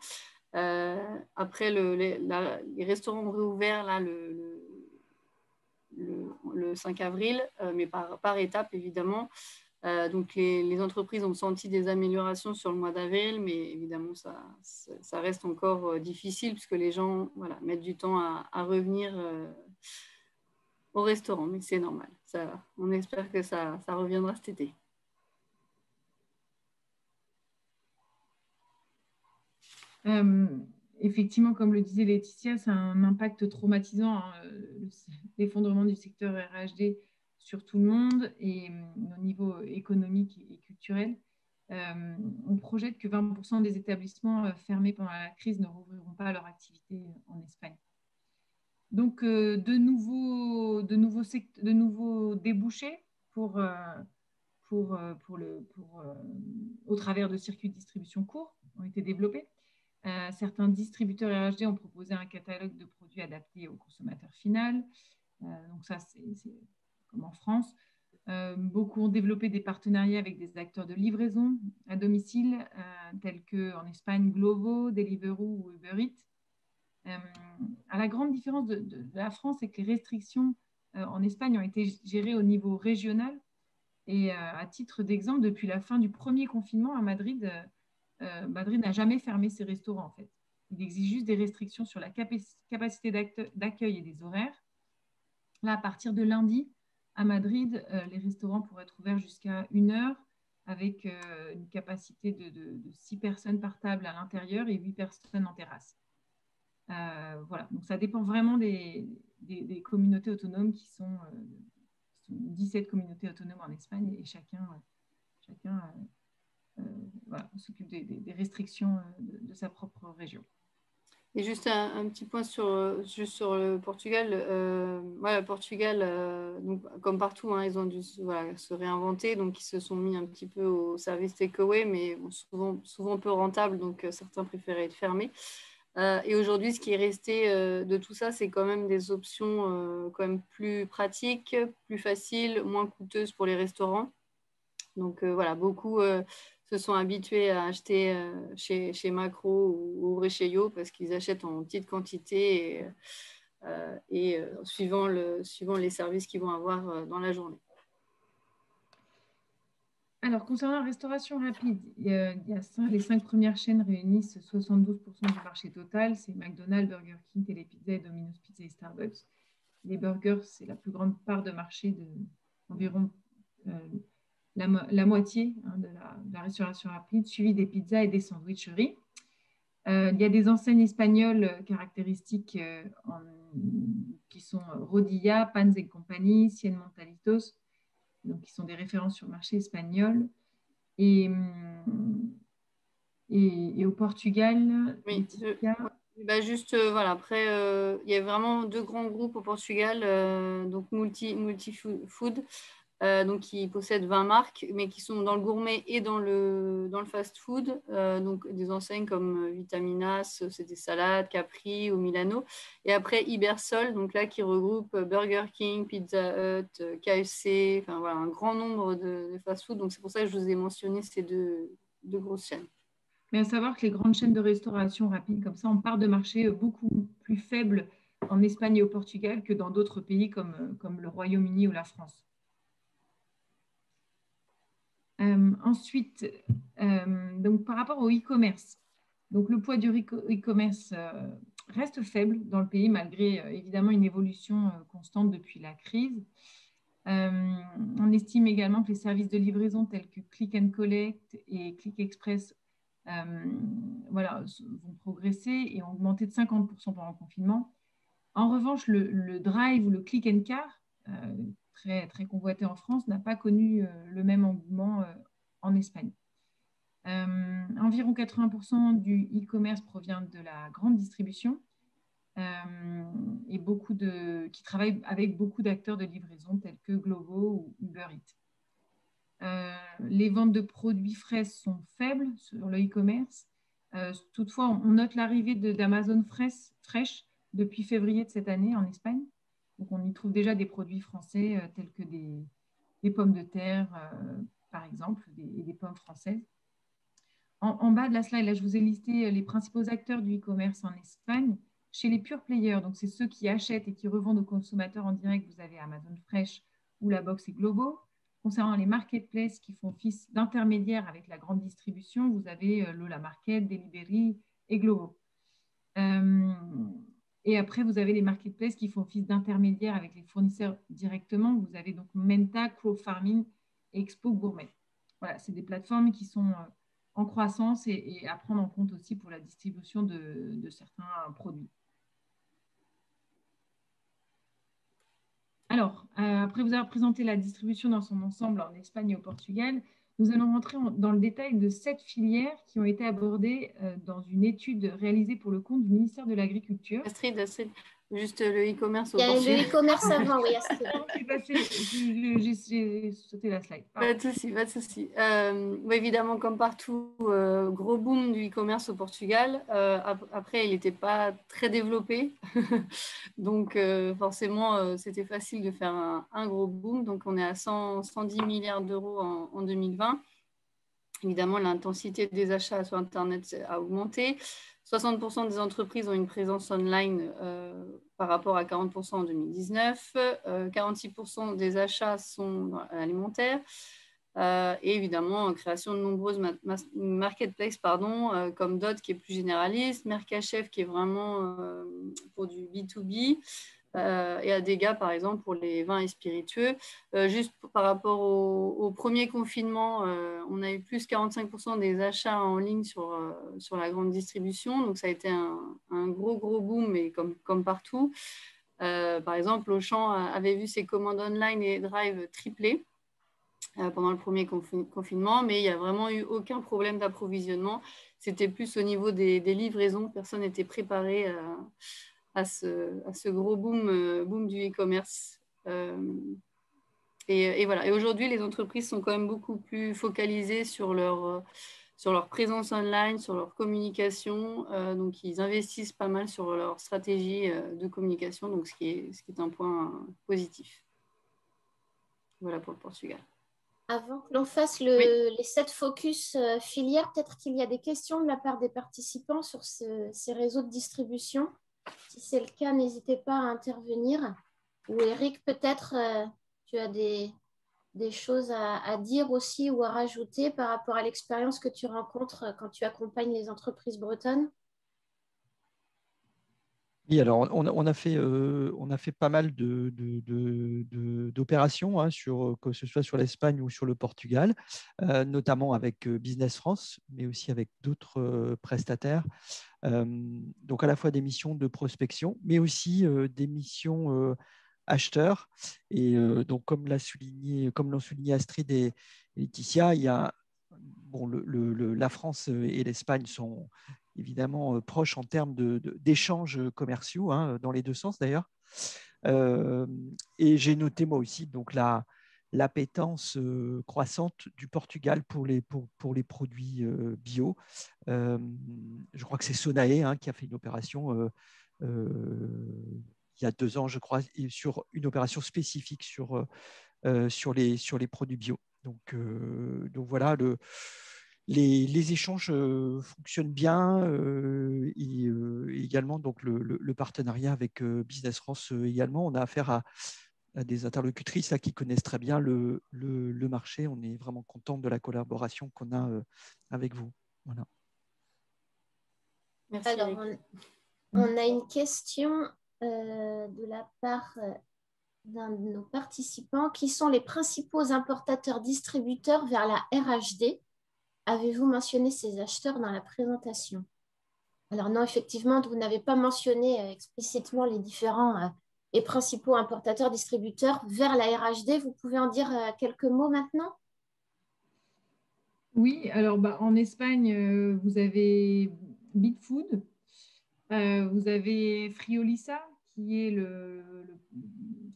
Après, les restaurants ont réouvert là, le 5 avril, mais par étapes évidemment. Donc les entreprises ont senti des améliorations sur le mois d'avril, mais évidemment ça reste encore difficile puisque les gens mettent du temps à revenir au restaurant, mais c'est normal. On espère que ça reviendra cet été. Effectivement, comme le disait Laetitia, c'est un impact traumatisant, hein, l'effondrement du secteur RHD sur tout le monde et au niveau économique et culturel. On projette que 20% des établissements fermés pendant la crise ne rouvriront pas leur activité en Espagne. Donc, de nouveaux débouchés au travers de circuits de distribution courts ont été développés. Certains distributeurs RHD ont proposé un catalogue de produits adaptés au consommateur final. Donc ça, c'est comme en France. Beaucoup ont développé des partenariats avec des acteurs de livraison à domicile, tels qu'en Espagne, Glovo, Deliveroo ou Uber Eats. À la grande différence de la France, c'est que les restrictions en Espagne ont été gérées au niveau régional. Et à titre d'exemple, depuis la fin du premier confinement à Madrid, Madrid n'a jamais fermé ses restaurants, en fait. Il existe juste des restrictions sur la capacité d'accueil et des horaires. Là, à partir de lundi, à Madrid, les restaurants pourraient être ouverts jusqu'à 1 heure avec une capacité de 6 personnes par table à l'intérieur et 8 personnes en terrasse. Voilà, donc ça dépend vraiment des communautés autonomes qui sont 17 communautés autonomes en Espagne et chacun voilà, s'occupe des restrictions de sa propre région. Et juste un petit point sur le Portugal. Voilà, le Portugal, donc, comme partout, hein, ils ont dû se réinventer. Donc, ils se sont mis un petit peu au service takeaway, mais bon, souvent peu rentable. Donc, certains préféraient être fermés. Et aujourd'hui, ce qui est resté de tout ça, c'est quand même des options quand même plus pratiques, plus faciles, moins coûteuses pour les restaurants. Donc, voilà, beaucoup se sont habitués à acheter chez Makro ou Rechello parce qu'ils achètent en petite quantité et suivant les services qu'ils vont avoir dans la journée. Alors, concernant la restauration rapide, les 5 premières chaînes réunissent 72% du marché total. C'est McDonald's, Burger King, Telepizza, Domino's Pizza et Starbucks. Les burgers, c'est la plus grande part de marché d'environ la moitié de la restauration rapide, suivi des pizzas et des sandwicheries. Il y a des enseignes espagnoles caractéristiques qui sont Rodilla, Pans et compagnie, Cien Montalitos, donc qui sont des références sur le marché espagnol. Et au Portugal, oui, bah juste, voilà, après, il y a vraiment 2 grands groupes au Portugal, donc Multifood, donc qui possèdent 20 marques, mais qui sont dans le gourmet et dans le fast-food, donc des enseignes comme Vitaminas, c'est des salades, Capri ou Milano, et après Ibersol, donc là qui regroupe Burger King, Pizza Hut, KFC, enfin voilà, un grand nombre de fast-food, donc c'est pour ça que je vous ai mentionné ces deux grosses chaînes. Mais à savoir que les grandes chaînes de restauration rapide, comme ça, on part de marché beaucoup plus faibles en Espagne et au Portugal que dans d'autres pays comme le Royaume-Uni ou la France. Ensuite, donc par rapport au e-commerce, donc le poids du e-commerce reste faible dans le pays malgré évidemment une évolution constante depuis la crise. On estime également que les services de livraison tels que Click and Collect et Click Express voilà, vont progresser et ont augmenté de 50% pendant le confinement. En revanche, le drive ou le click and car, très, très convoité en France, n'a pas connu le même engouement en Espagne. Environ 80% du e-commerce provient de la grande distribution et qui travaillent avec beaucoup d'acteurs de livraison tels que Glovo ou Uber Eats. Les ventes de produits frais sont faibles sur le e-commerce. Toutefois, on note l'arrivée d'Amazon Fresh depuis février de cette année en Espagne. Donc, on y trouve déjà des produits français tels que des pommes de terre, par exemple, et des pommes françaises. En bas de la slide, là, je vous ai listé les principaux acteurs du e-commerce en Espagne. Chez les pure players, donc c'est ceux qui achètent et qui revendent aux consommateurs en direct, vous avez Amazon Fresh ou La Box et Globo. Concernant les marketplaces qui font office d'intermédiaires avec la grande distribution, vous avez Lola Market, Delivery et Glovo. Et après, vous avez les marketplaces qui font office d'intermédiaires avec les fournisseurs directement. Vous avez donc Menta, Crow Farming et Expo Gourmet. Voilà, c'est des plateformes qui sont en croissance et à prendre en compte aussi pour la distribution de certains produits. Alors, après vous avoir présenté la distribution dans son ensemble en Espagne et au Portugal, nous allons rentrer dans le détail de 7 filières qui ont été abordées dans une étude réalisée pour le compte du ministère de l'Agriculture. Astrid, Juste le e-commerce au Il y a Portugal. le e-commerce avant, oui. J'ai sauté la slide. Pas de souci, pas de souci. Évidemment, comme partout, gros boom du e-commerce au Portugal. Après, il n'était pas très développé. Donc, forcément, c'était facile de faire un gros boom. Donc, on est à 110 milliards d'euros en 2020. Évidemment, l'intensité des achats sur Internet a augmenté. 60% des entreprises ont une présence online par rapport à 40% en 2019. 46% des achats sont alimentaires. Et évidemment, création de nombreuses marketplaces comme Dot qui est plus généraliste, Mercachef qui est vraiment pour du B2B. Et Adega, par exemple, pour les vins et spiritueux. Juste par rapport au premier confinement, on a eu plus 45% des achats en ligne sur la grande distribution. Donc, ça a été un gros boom, mais comme partout. Par exemple, Auchan avait vu ses commandes online et Drive tripler pendant le premier confinement, mais il n'y a vraiment eu aucun problème d'approvisionnement. C'était plus au niveau des livraisons. Personne n'était préparé à ce gros boom du e-commerce. Et voilà. Et aujourd'hui, les entreprises sont quand même beaucoup plus focalisées sur leur présence online, sur leur communication. Donc, ils investissent pas mal sur leur stratégie de communication, donc ce qui est un point positif. Voilà pour le Portugal. Avant que l'on fasse les 7 focus filières, peut-être qu'il y a des questions de la part des participants sur ces réseaux de distribution. Si c'est le cas, n'hésitez pas à intervenir. Ou Eric, peut-être tu as des choses à dire aussi ou à rajouter par rapport à l'expérience que tu rencontres quand tu accompagnes les entreprises bretonnes. Oui, alors on a fait pas mal d'opérations, hein, que ce soit sur l'Espagne ou sur le Portugal, notamment avec Business France, mais aussi avec d'autres prestataires. Donc à la fois des missions de prospection, mais aussi des missions acheteurs. Et donc comme l'ont souligné Astrid et Laetitia, il y a la France et l'Espagne sont évidemment proches en termes d'échanges commerciaux, hein, dans les deux sens d'ailleurs. Et j'ai noté moi aussi donc l'appétence croissante du Portugal pour les produits bio. Je crois que c'est Sonae, hein, qui a fait une opération il y a 2 ans, je crois, sur une opération spécifique sur les produits bio. Donc voilà, les échanges fonctionnent bien, et également donc le partenariat avec Business France également. On a affaire à des interlocutrices là, qui connaissent très bien le marché. On est vraiment content de la collaboration qu'on a avec vous. Voilà. Merci. Alors, on a une question de la part d'un de nos participants. Qui sont les principaux importateurs-distributeurs vers la RHD? Avez-vous mentionné ces acheteurs dans la présentation? Alors non, effectivement, vous n'avez pas mentionné explicitement les différents et principaux importateurs-distributeurs vers la RHD. Vous pouvez en dire quelques mots maintenant? Oui, alors en Espagne, vous avez Bitfood, vous avez Friolisa, qui est le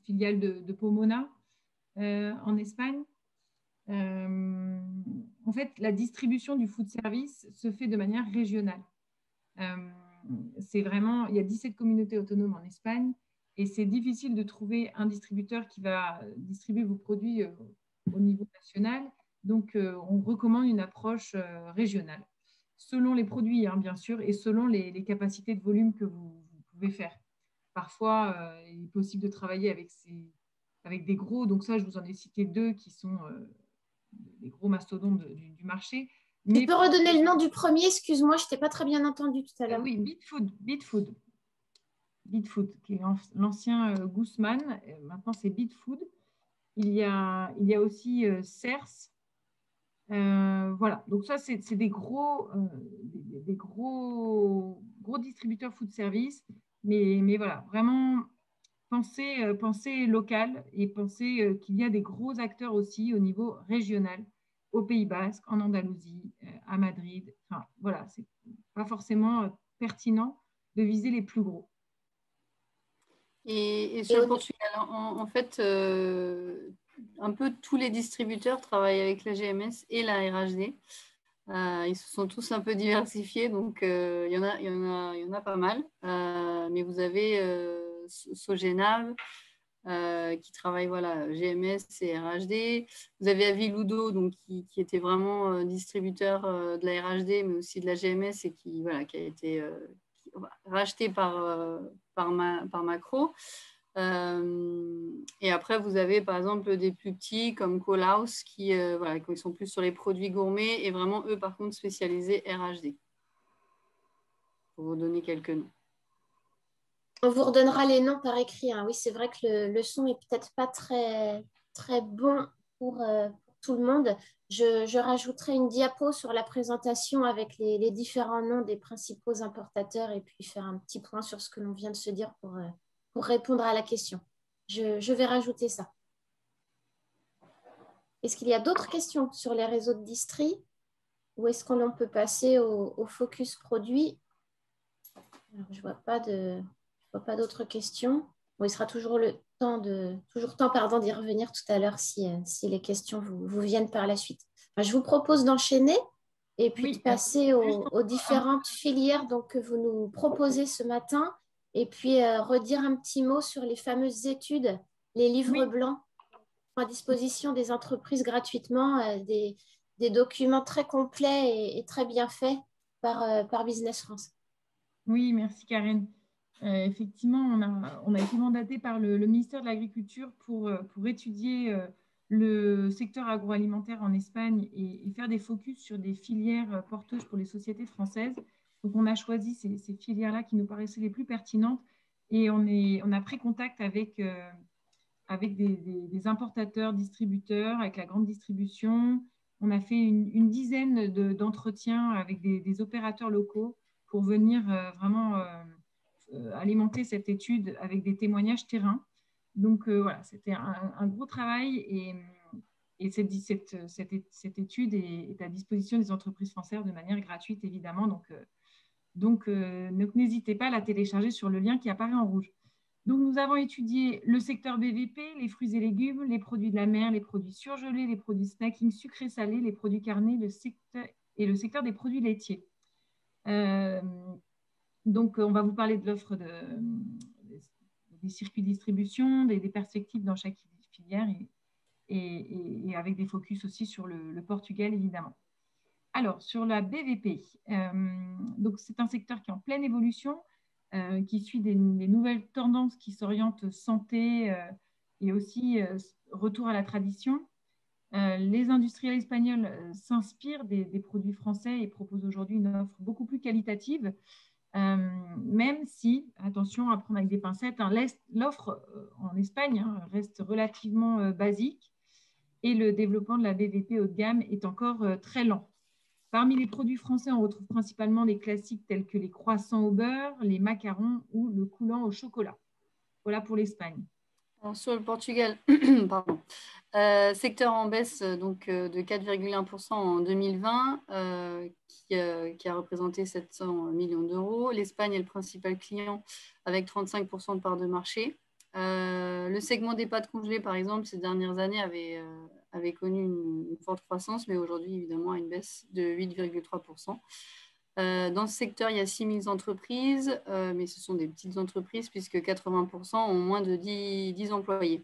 filiale de Pomona en Espagne. En fait, la distribution du food service se fait de manière régionale. C'est vraiment, il y a 17 communautés autonomes en Espagne et c'est difficile de trouver un distributeur qui va distribuer vos produits au niveau national. Donc, on recommande une approche régionale, selon les produits, hein, bien sûr, et selon les capacités de volume que vous pouvez faire. Parfois, il est possible de travailler avec des gros, donc ça, je vous en ai cité 2 qui sont des gros mastodontes du marché. Tu peux redonner le nom du premier? Excuse-moi, je ne t'ai pas très bien entendu tout à l'heure. Oui, Bitfood, qui est l'ancien Guzman. Maintenant, c'est Bitfood. Il y a aussi Cers. Voilà, donc ça, c'est des gros distributeurs food service. Mais voilà, vraiment, pensez local et pensez qu'il y a des gros acteurs aussi au niveau régional, au Pays Basque, en Andalousie, à Madrid. Enfin, voilà, c'est pas forcément pertinent de viser les plus gros. Et sur le Portugal, en fait, un peu tous les distributeurs travaillent avec la GMS et la RHD. Ils se sont tous un peu diversifiés, donc il y en a pas mal. Mais vous avez Sogenav qui travaille GMS et RHD. Vous avez Aviludo donc, qui était vraiment distributeur de la RHD, mais aussi de la GMS et qui a été racheté par Macro. Et après, vous avez par exemple des plus petits comme Coolhouse qui sont plus sur les produits gourmets et vraiment eux par contre spécialisés RHD. Pour vous donner quelques noms. On vous redonnera les noms par écrit. Hein. Oui, c'est vrai que le son est peut-être pas très, très bon pour tout le monde. Je rajouterai une diapo sur la présentation avec les différents noms des principaux importateurs et puis faire un petit point sur ce que l'on vient de se dire pour répondre à la question. Je vais rajouter ça. Est-ce qu'il y a d'autres questions sur les réseaux de distri ou est-ce qu'on peut passer au focus produit? Alors, je ne vois pas d'autres questions. Bon, il sera toujours temps d'y revenir tout à l'heure si les questions vous viennent par la suite. Enfin, je vous propose d'enchaîner et puis de passer aux différentes filières donc, que vous nous proposez ce matin et puis redire un petit mot sur les fameuses études, les livres blancs à disposition des entreprises gratuitement, des documents très complets et très bien faits par Business France. Oui, merci Karen. Effectivement, on a été mandaté par le ministère de l'Agriculture pour étudier le secteur agroalimentaire en Espagne et faire des focus sur des filières porteuses pour les sociétés françaises. Donc, on a choisi ces filières-là qui nous paraissaient les plus pertinentes et on a pris contact avec des importateurs, distributeurs, avec la grande distribution. On a fait une dizaine d'entretiens avec des opérateurs locaux pour venir vraiment alimenter cette étude avec des témoignages terrain. Donc voilà, c'était un gros travail et cette étude est à disposition des entreprises françaises de manière gratuite, évidemment. Donc n'hésitez pas à la télécharger sur le lien qui apparaît en rouge. Donc, nous avons étudié le secteur BVP, les fruits et légumes, les produits de la mer, les produits surgelés, les produits snacking sucrés salés, les produits carnés et le secteur des produits laitiers. Donc, on va vous parler de l'offre des circuits de distribution, des perspectives dans chaque filière et avec des focus aussi sur le Portugal, évidemment. Alors, sur la BVP, donc c'est un secteur qui est en pleine évolution, qui suit des nouvelles tendances qui s'orientent santé et aussi retour à la tradition. Les industriels espagnols s'inspirent des produits français et proposent aujourd'hui une offre beaucoup plus qualitative, même si, attention à prendre avec des pincettes, hein, l'offre en Espagne reste relativement basique et le développement de la BVP haut de gamme est encore très lent. Parmi les produits français, on retrouve principalement les classiques tels que les croissants au beurre, les macarons ou le coulant au chocolat. Voilà pour l'Espagne. Sur le Portugal, pardon. Secteur en baisse donc, de 4,1% en 2020, qui a représenté 700 millions d'euros. L'Espagne est le principal client avec 35% de part de marché. Le segment des pâtes congelées, par exemple, ces dernières années avait connu une forte croissance, mais aujourd'hui, évidemment, une baisse de 8,3%. Dans ce secteur, il y a 6 000 entreprises, mais ce sont des petites entreprises puisque 80% ont moins de 10 employés.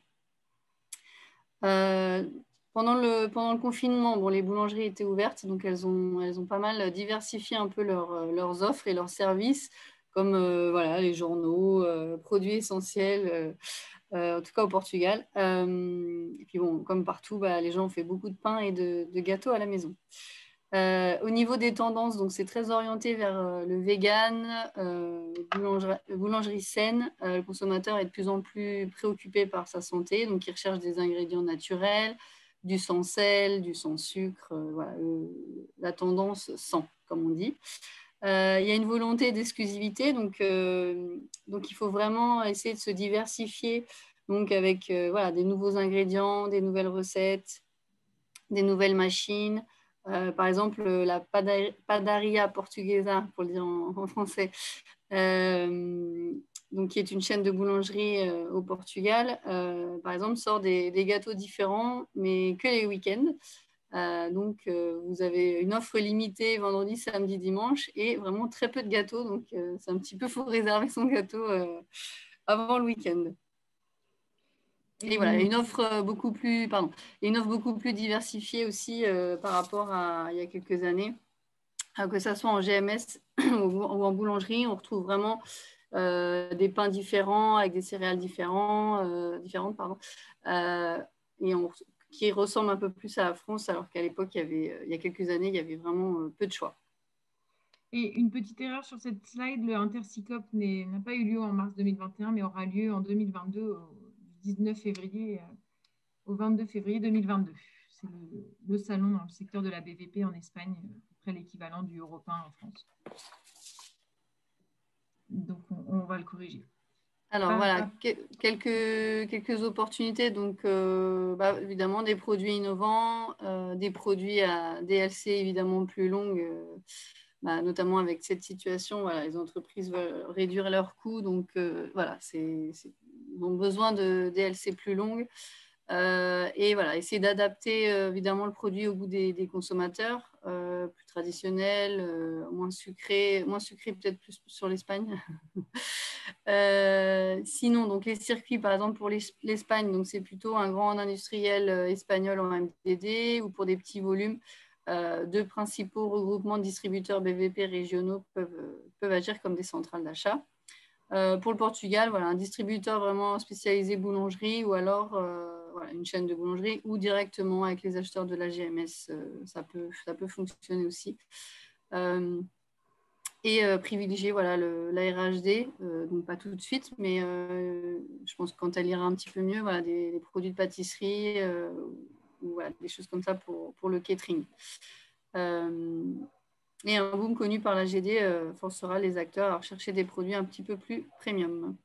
Pendant le confinement, bon, les boulangeries étaient ouvertes, donc elles ont pas mal diversifié un peu leurs offres et leurs services, comme les journaux, produits essentiels, en tout cas au Portugal. Et puis bon, comme partout, les gens ont fait beaucoup de pain et de gâteaux à la maison. Au niveau des tendances, donc c'est très orienté vers le vegan, boulangerie saine. Le consommateur est de plus en plus préoccupé par sa santé, donc il recherche des ingrédients naturels, du sans sel, du sans sucre, la tendance sans, comme on dit. Il y a une volonté d'exclusivité, donc il faut vraiment essayer de se diversifier, donc avec des nouveaux ingrédients, des nouvelles recettes, des nouvelles machines. Par exemple, la padaria portuguesa, pour le dire en français, donc qui est une chaîne de boulangerie au Portugal, par exemple, sort des gâteaux différents, mais que les week-ends. Donc, vous avez une offre limitée vendredi, samedi, dimanche et vraiment très peu de gâteaux. Donc, c'est un petit peu, faut réserver son gâteau avant le week-end. Et voilà, une offre beaucoup plus, diversifiée aussi par rapport à il y a quelques années. Que ça soit en GMS ou en boulangerie, on retrouve vraiment des pains différents avec des céréales différentes, pardon, et qui ressemblent un peu plus à la France, alors qu'à l'époque, il y a quelques années, il y avait vraiment peu de choix. Et une petite erreur sur cette slide, le Intercycop n'a pas eu lieu en mars 2021, mais aura lieu en 2022, du 19 février au 22 février 2022. C'est le salon dans le secteur de la BVP en Espagne, à peu près l'équivalent du Europain en France. Donc, on va le corriger. Alors voilà, quelques opportunités. Donc, évidemment, des produits innovants, des produits à DLC évidemment plus longues, notamment avec cette situation. Voilà, les entreprises veulent réduire leurs coûts. Donc, voilà, ils ont besoin de DLC plus longues. Et voilà, essayer d'adapter évidemment le produit au goût des consommateurs, plus traditionnel, moins sucré peut-être plus sur l'Espagne. Sinon, donc les circuits, par exemple pour l'Espagne, donc c'est plutôt un grand industriel espagnol en MDD ou pour des petits volumes. Deux principaux regroupements de distributeurs BVP régionaux peuvent agir comme des centrales d'achat. Pour le Portugal, voilà, un distributeur vraiment spécialisé boulangerie ou alors voilà, une chaîne de boulangerie ou directement avec les acheteurs de la GMS, ça peut fonctionner aussi. Et privilégier voilà, la RHD, donc pas tout de suite, mais je pense que quand elle ira un petit peu mieux, voilà, des produits de pâtisserie ou voilà, des choses comme ça pour le catering. Et un boom connu par la GD forcera les acteurs à rechercher des produits un petit peu plus premium.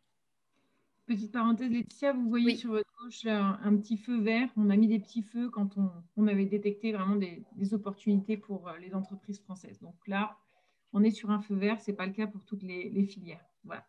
Petite parenthèse, Laetitia, vous voyez Oui. sur votre gauche un petit feu vert. On a mis des petits feux quand on avait détecté vraiment des opportunités pour les entreprises françaises. Donc là, on est sur un feu vert. Ce n'est pas le cas pour toutes les filières. Voilà.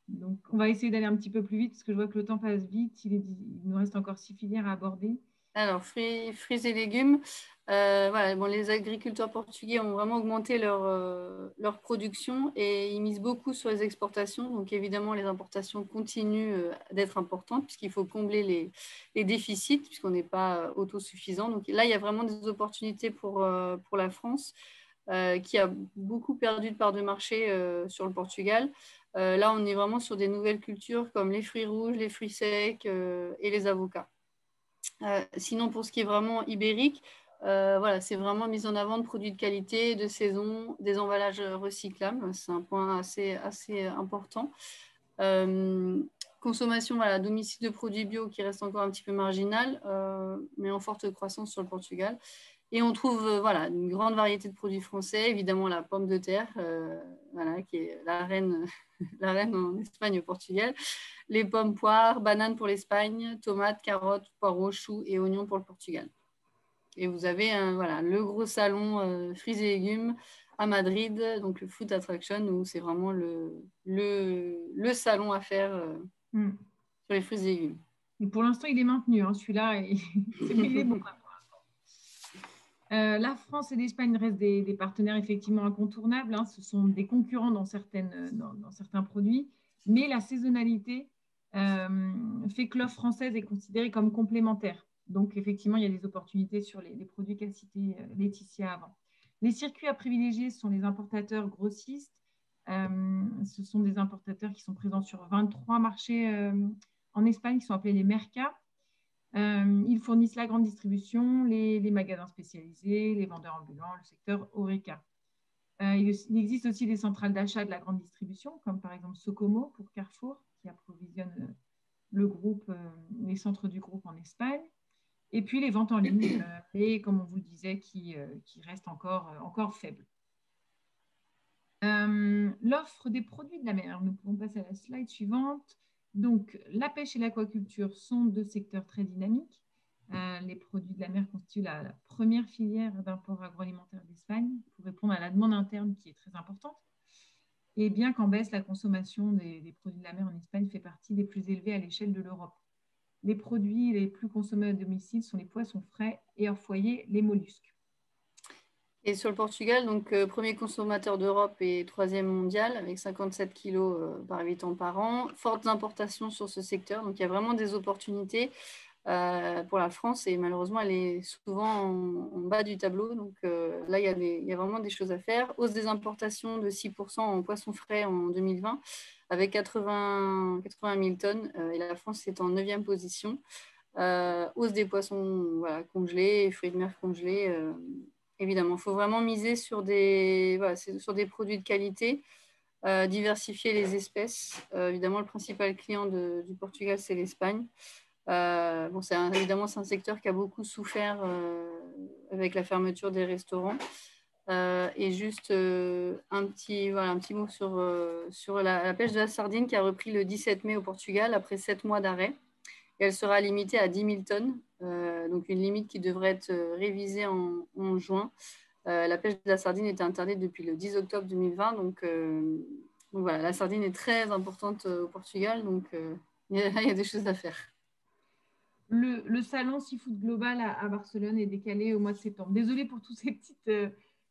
Donc, on va essayer d'aller un petit peu plus vite parce que je vois que le temps passe vite. Il nous reste encore 6 filières à aborder. Alors, fruits et légumes. Voilà, bon, les agriculteurs portugais ont vraiment augmenté leur production et ils misent beaucoup sur les exportations. Donc, évidemment, les importations continuent d'être importantes puisqu'il faut combler les déficits puisqu'on n'est pas autosuffisant. Donc, là, il y a vraiment des opportunités pour la France qui a beaucoup perdu de part de marché sur le Portugal. Là, on est vraiment sur des nouvelles cultures comme les fruits rouges, les fruits secs et les avocats. Sinon, pour ce qui est vraiment ibérique, voilà, c'est vraiment mise en avant de produits de qualité, de saison, des emballages recyclables. C'est un point assez important. Consommation à domicile de produits bio qui reste encore un petit peu marginal, mais en forte croissance sur le Portugal. Et on trouve voilà, une grande variété de produits français, évidemment la pomme de terre, voilà, qui est la reine en Espagne et au Portugal, les pommes, poires, bananes pour l'Espagne, tomates, carottes, poireaux, choux et oignons pour le Portugal. Et vous avez voilà, le gros salon fruits et légumes à Madrid, donc le Food Attraction, où c'est vraiment le salon à faire sur les fruits et légumes. Et pour l'instant, il est maintenu, hein, celui-là, il est bon. La France et l'Espagne restent des partenaires effectivement incontournables. Hein. Ce sont des concurrents dans certains produits, mais la saisonnalité fait que l'offre française est considérée comme complémentaire. Donc, effectivement, il y a des opportunités sur les produits qu'a cité Laetitia avant. Les circuits à privilégier sont les importateurs grossistes. Ce sont des importateurs qui sont présents sur 23 marchés en Espagne, qui sont appelés les mercas. Ils fournissent la grande distribution, les magasins spécialisés, les vendeurs ambulants, le secteur HoReCa. Il existe aussi des centrales d'achat de la grande distribution, comme par exemple Socomo pour Carrefour, qui approvisionne le groupe, les centres du groupe en Espagne. Et puis les ventes en ligne, et comme on vous le disait, qui restent encore faibles. L'offre des produits de la mer, nous pouvons passer à la slide suivante. Donc, la pêche et l'aquaculture sont deux secteurs très dynamiques. Les produits de la mer constituent la première filière d'import agroalimentaire d'Espagne pour répondre à la demande interne qui est très importante. Et bien qu'en baisse, la consommation des produits de la mer en Espagne fait partie des plus élevées à l'échelle de l'Europe. Les produits les plus consommés à domicile sont les poissons frais et hors foyer, les mollusques. Et sur le Portugal, donc premier consommateur d'Europe et troisième mondial, avec 57 kilos par habitant par an. Fortes importations sur ce secteur, donc il y a vraiment des opportunités pour la France et malheureusement, elle est souvent en bas du tableau. Donc là, il y a vraiment des choses à faire. Hausse des importations de 6% en poissons frais en 2020, avec 80 000 tonnes. Et la France est en 9e position. Hausse des poissons congelés, fruits de mer congelés. Évidemment, il faut vraiment miser sur des produits de qualité, diversifier les espèces. Évidemment, le principal client du Portugal, c'est l'Espagne. Évidemment, c'est un secteur qui a beaucoup souffert avec la fermeture des restaurants. Et juste un petit mot sur la pêche de la sardine qui a repris le 17 mai au Portugal après 7 mois d'arrêt. Et elle sera limitée à 10 000 tonnes, donc une limite qui devrait être révisée en juin. La pêche de la sardine était interdite depuis le 10 octobre 2020, donc voilà, la sardine est très importante au Portugal, donc il y a des choses à faire. Le salon Seafood Global à Barcelone est décalé au mois de septembre. Désolée pour toutes ces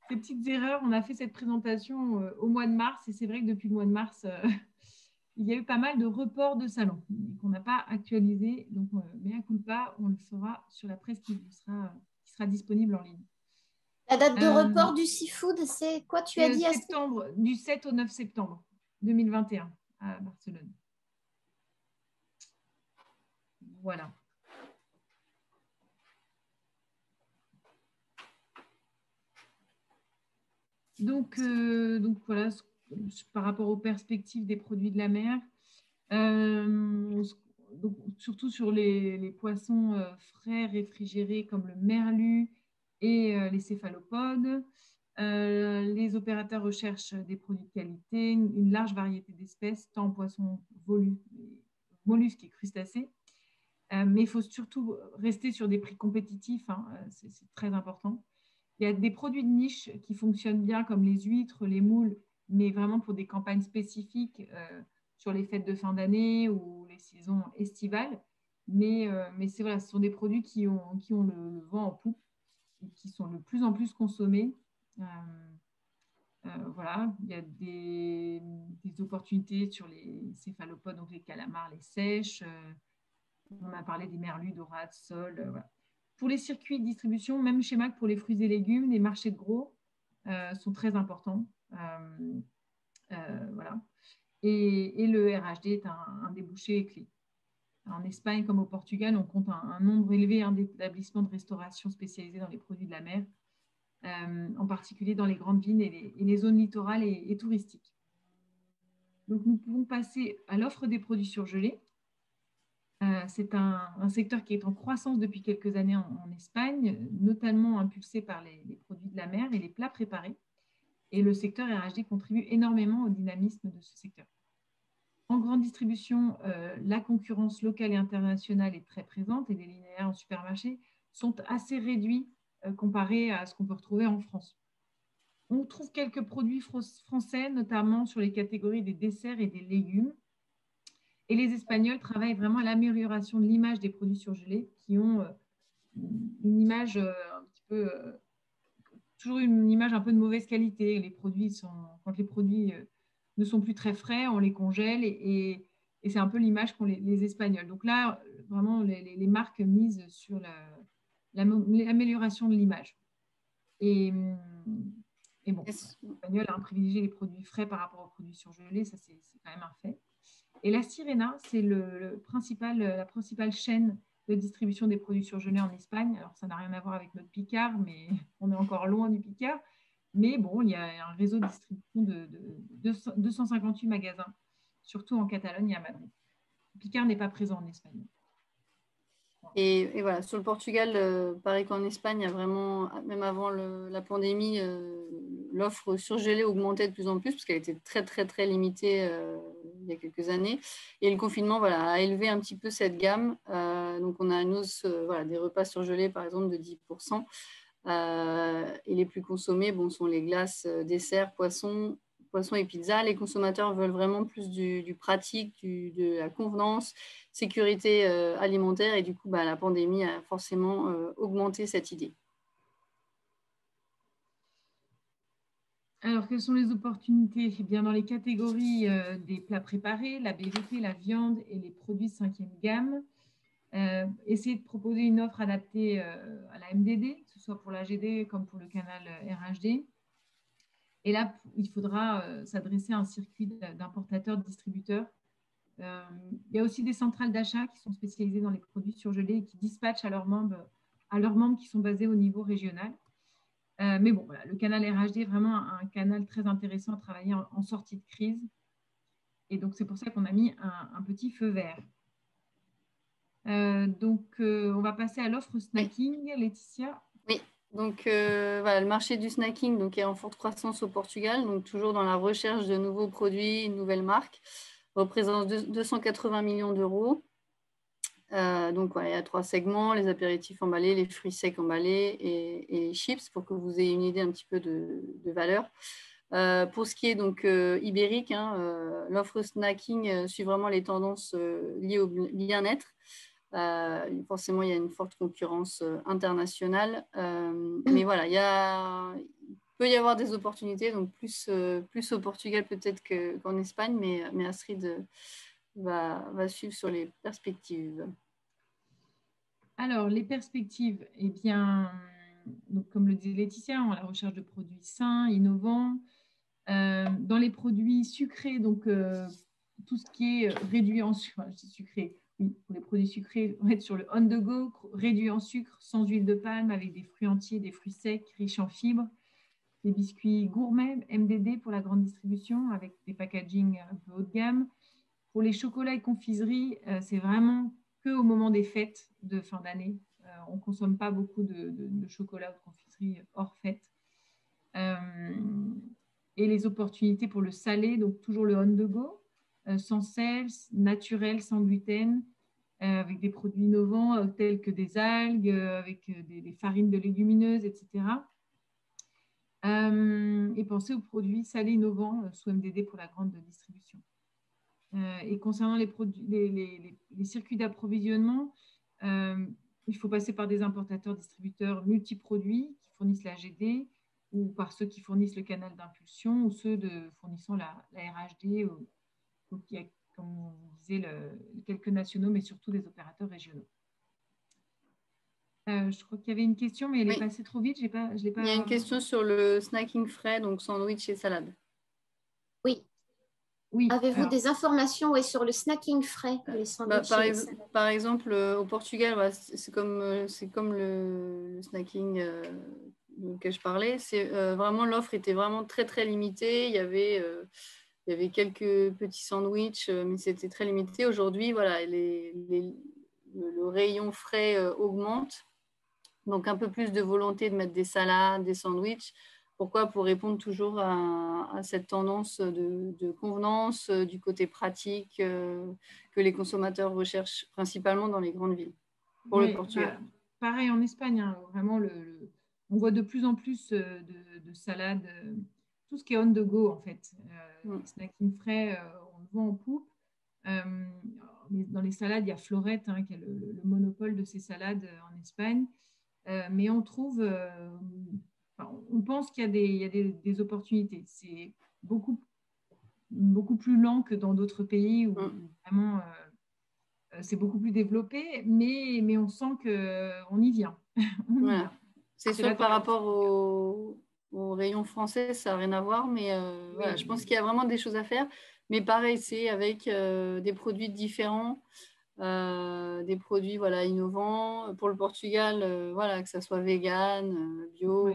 petites erreurs. On a fait cette présentation au mois de mars et c'est vrai que depuis le mois de mars, il y a eu pas mal de reports de salons qu'on n'a pas actualisés. Donc, mea culpa, on le fera sur la presse qui sera disponible en ligne. La date de report du seafood, c'est quoi tu as dit septembre, du 7 au 9 septembre 2021 à Barcelone. Voilà. Donc voilà, par rapport aux perspectives des produits de la mer, donc, surtout sur les poissons frais réfrigérés comme le merlu et les céphalopodes. Les opérateurs recherchent des produits de qualité, une large variété d'espèces, tant poissons, mollusques et crustacés. Mais il faut surtout rester sur des prix compétitifs, hein, c'est très important. Il y a des produits de niche qui fonctionnent bien comme les huîtres, les moules, mais vraiment pour des campagnes spécifiques sur les fêtes de fin d'année ou les saisons estivales. Mais c'est vrai, ce sont des produits qui ont le vent en poupe et qui sont de plus en plus consommés. Voilà, il y a des opportunités sur les céphalopodes, donc les calamars, les sèches. On a parlé des merlus, dorades, sols. Voilà. Pour les circuits de distribution, même schéma que pour les fruits et légumes, les marchés de gros sont très importants. Voilà. Et le RHD est un débouché clé. En Espagne comme au Portugal, on compte un nombre élevé d'établissements de restauration spécialisés dans les produits de la mer, en particulier dans les grandes villes et les zones littorales et touristiques. Donc, nous pouvons passer à l'offre des produits surgelés. C'est un secteur qui est en croissance depuis quelques années en Espagne, notamment impulsé par les produits de la mer et les plats préparés. Et le secteur RHD contribue énormément au dynamisme de ce secteur. En grande distribution, la concurrence locale et internationale est très présente et les linéaires en supermarché sont assez réduits comparés à ce qu'on peut retrouver en France. On trouve quelques produits français, notamment sur les catégories des desserts et des légumes. Et les Espagnols travaillent vraiment à l'amélioration de l'image des produits surgelés qui ont une image un petit peu, toujours une image un peu de mauvaise qualité. Quand les produits ne sont plus très frais, on les congèle et c'est un peu l'image qu'ont les Espagnols. Donc là, vraiment, les marques misent sur l'amélioration de l'image. Et bon, les Espagnols ont privilégié les produits frais par rapport aux produits surgelés, ça c'est quand même un fait. Et la Sirena, c'est la principale chaîne de distribution des produits surgelés en Espagne. Alors, ça n'a rien à voir avec notre Picard, mais on est encore loin du Picard. Mais bon, il y a un réseau de distribution de 258 magasins, surtout en Catalogne et à Madrid. Picard n'est pas présent en Espagne. Et voilà, sur le Portugal, pareil qu'en Espagne, il y a vraiment, même avant la pandémie, l'offre surgelée augmentait de plus en plus parce qu'elle était très, très, très limitée il y a quelques années. Et le confinement a élevé un petit peu cette gamme. Donc, on a une hausse des repas surgelés, par exemple, de 10%. Et les plus consommés sont les glaces, desserts, poissons poisson et pizza. Les consommateurs veulent vraiment plus du pratique, de la convenance, sécurité alimentaire. Et du coup, la pandémie a forcément augmenté cette idée. Alors, quelles sont les opportunités? Eh bien, dans les catégories des plats préparés, la BVP, la viande et les produits de 5e gamme, essayer de proposer une offre adaptée à la MDD, que ce soit pour la GD comme pour le canal RHD. Et là, il faudra s'adresser à un circuit d'importateurs, de distributeurs. Il y a aussi des centrales d'achat qui sont spécialisées dans les produits surgelés et qui dispatchent à leurs membres qui sont basés au niveau régional. Mais bon, voilà, le canal RHD est vraiment un canal très intéressant à travailler en sortie de crise. Et donc, c'est pour ça qu'on a mis un petit feu vert. On va passer à l'offre snacking. Laetitia? Oui, donc le marché du snacking est en forte croissance au Portugal, donc toujours dans la recherche de nouveaux produits, une nouvelle marque, représente 280 millions d'euros. Donc, il y a 3 segments, les apéritifs emballés, les fruits secs emballés et les chips, pour que vous ayez une idée un petit peu de valeur. Pour ce qui est donc ibérique, l'offre snacking suit vraiment les tendances liées au bien-être. Forcément, il y a une forte concurrence internationale. Mais voilà, il peut y avoir des opportunités, donc plus au Portugal peut-être qu'en Espagne, mais Astrid va suivre sur les perspectives. Alors, les perspectives, eh bien, donc, comme le disait Laetitia, on est à la recherche de produits sains, innovants. Dans les produits sucrés, donc tout ce qui est réduit en sucre, je dis sucré, oui, pour les produits sucrés, on va être sur le on the go, réduit en sucre, sans huile de palme, avec des fruits entiers, des fruits secs, riches en fibres. Des biscuits gourmets, MDD pour la grande distribution, avec des packaging un peu haut de gamme. Pour les chocolats et confiseries, c'est vraiment qu'au moment des fêtes de fin d'année. On ne consomme pas beaucoup de chocolat ou de confiserie hors fête. Et les opportunités pour le salé, donc toujours le on the go, sans sel, naturel, sans gluten, avec des produits innovants tels que des algues, avec des farines de légumineuses, etc. Et penser aux produits salés innovants sous MDD pour la grande distribution. Et concernant les circuits d'approvisionnement, il faut passer par des importateurs, distributeurs multiproduits qui fournissent la GD ou par ceux qui fournissent le canal d'impulsion ou ceux fournissant la RHD. Donc, il y a, comme on disait, quelques nationaux, mais surtout des opérateurs régionaux. Je crois qu'il y avait une question, mais elle est passée trop vite. Je l'ai pas... Il y a une question sur le snacking frais, donc sandwich et salade. Oui. Avez-vous des informations sur le snacking frais, les sandwichs par exemple, au Portugal, c'est comme le snacking auquel je parlais. Vraiment, l'offre était vraiment très, très limitée. Il y avait quelques petits sandwichs, mais c'était très limité. Aujourd'hui, voilà, le rayon frais augmente. Donc, un peu plus de volonté de mettre des salades, des sandwichs. Pourquoi? Pour répondre toujours à cette tendance de convenance, du côté pratique que les consommateurs recherchent principalement dans les grandes villes, pour le Portugal. Pareil en Espagne, vraiment, on voit de plus en plus de salades, tout ce qui est on the go en fait. Les snacking frais, on le voit en poupe. Dans les salades, il y a Florette qui a le monopole de ces salades en Espagne. Mais on trouve, on pense qu'il y a des opportunités. C'est beaucoup plus lent que dans d'autres pays où vraiment c'est beaucoup plus développé, mais on sent qu'on y vient. C'est sûr que par rapport au rayon français, ça n'a rien à voir, mais je pense qu'il y a vraiment des choses à faire. Mais pareil, c'est avec des produits différents. Des produits innovants pour le Portugal, que ça soit vegan, bio,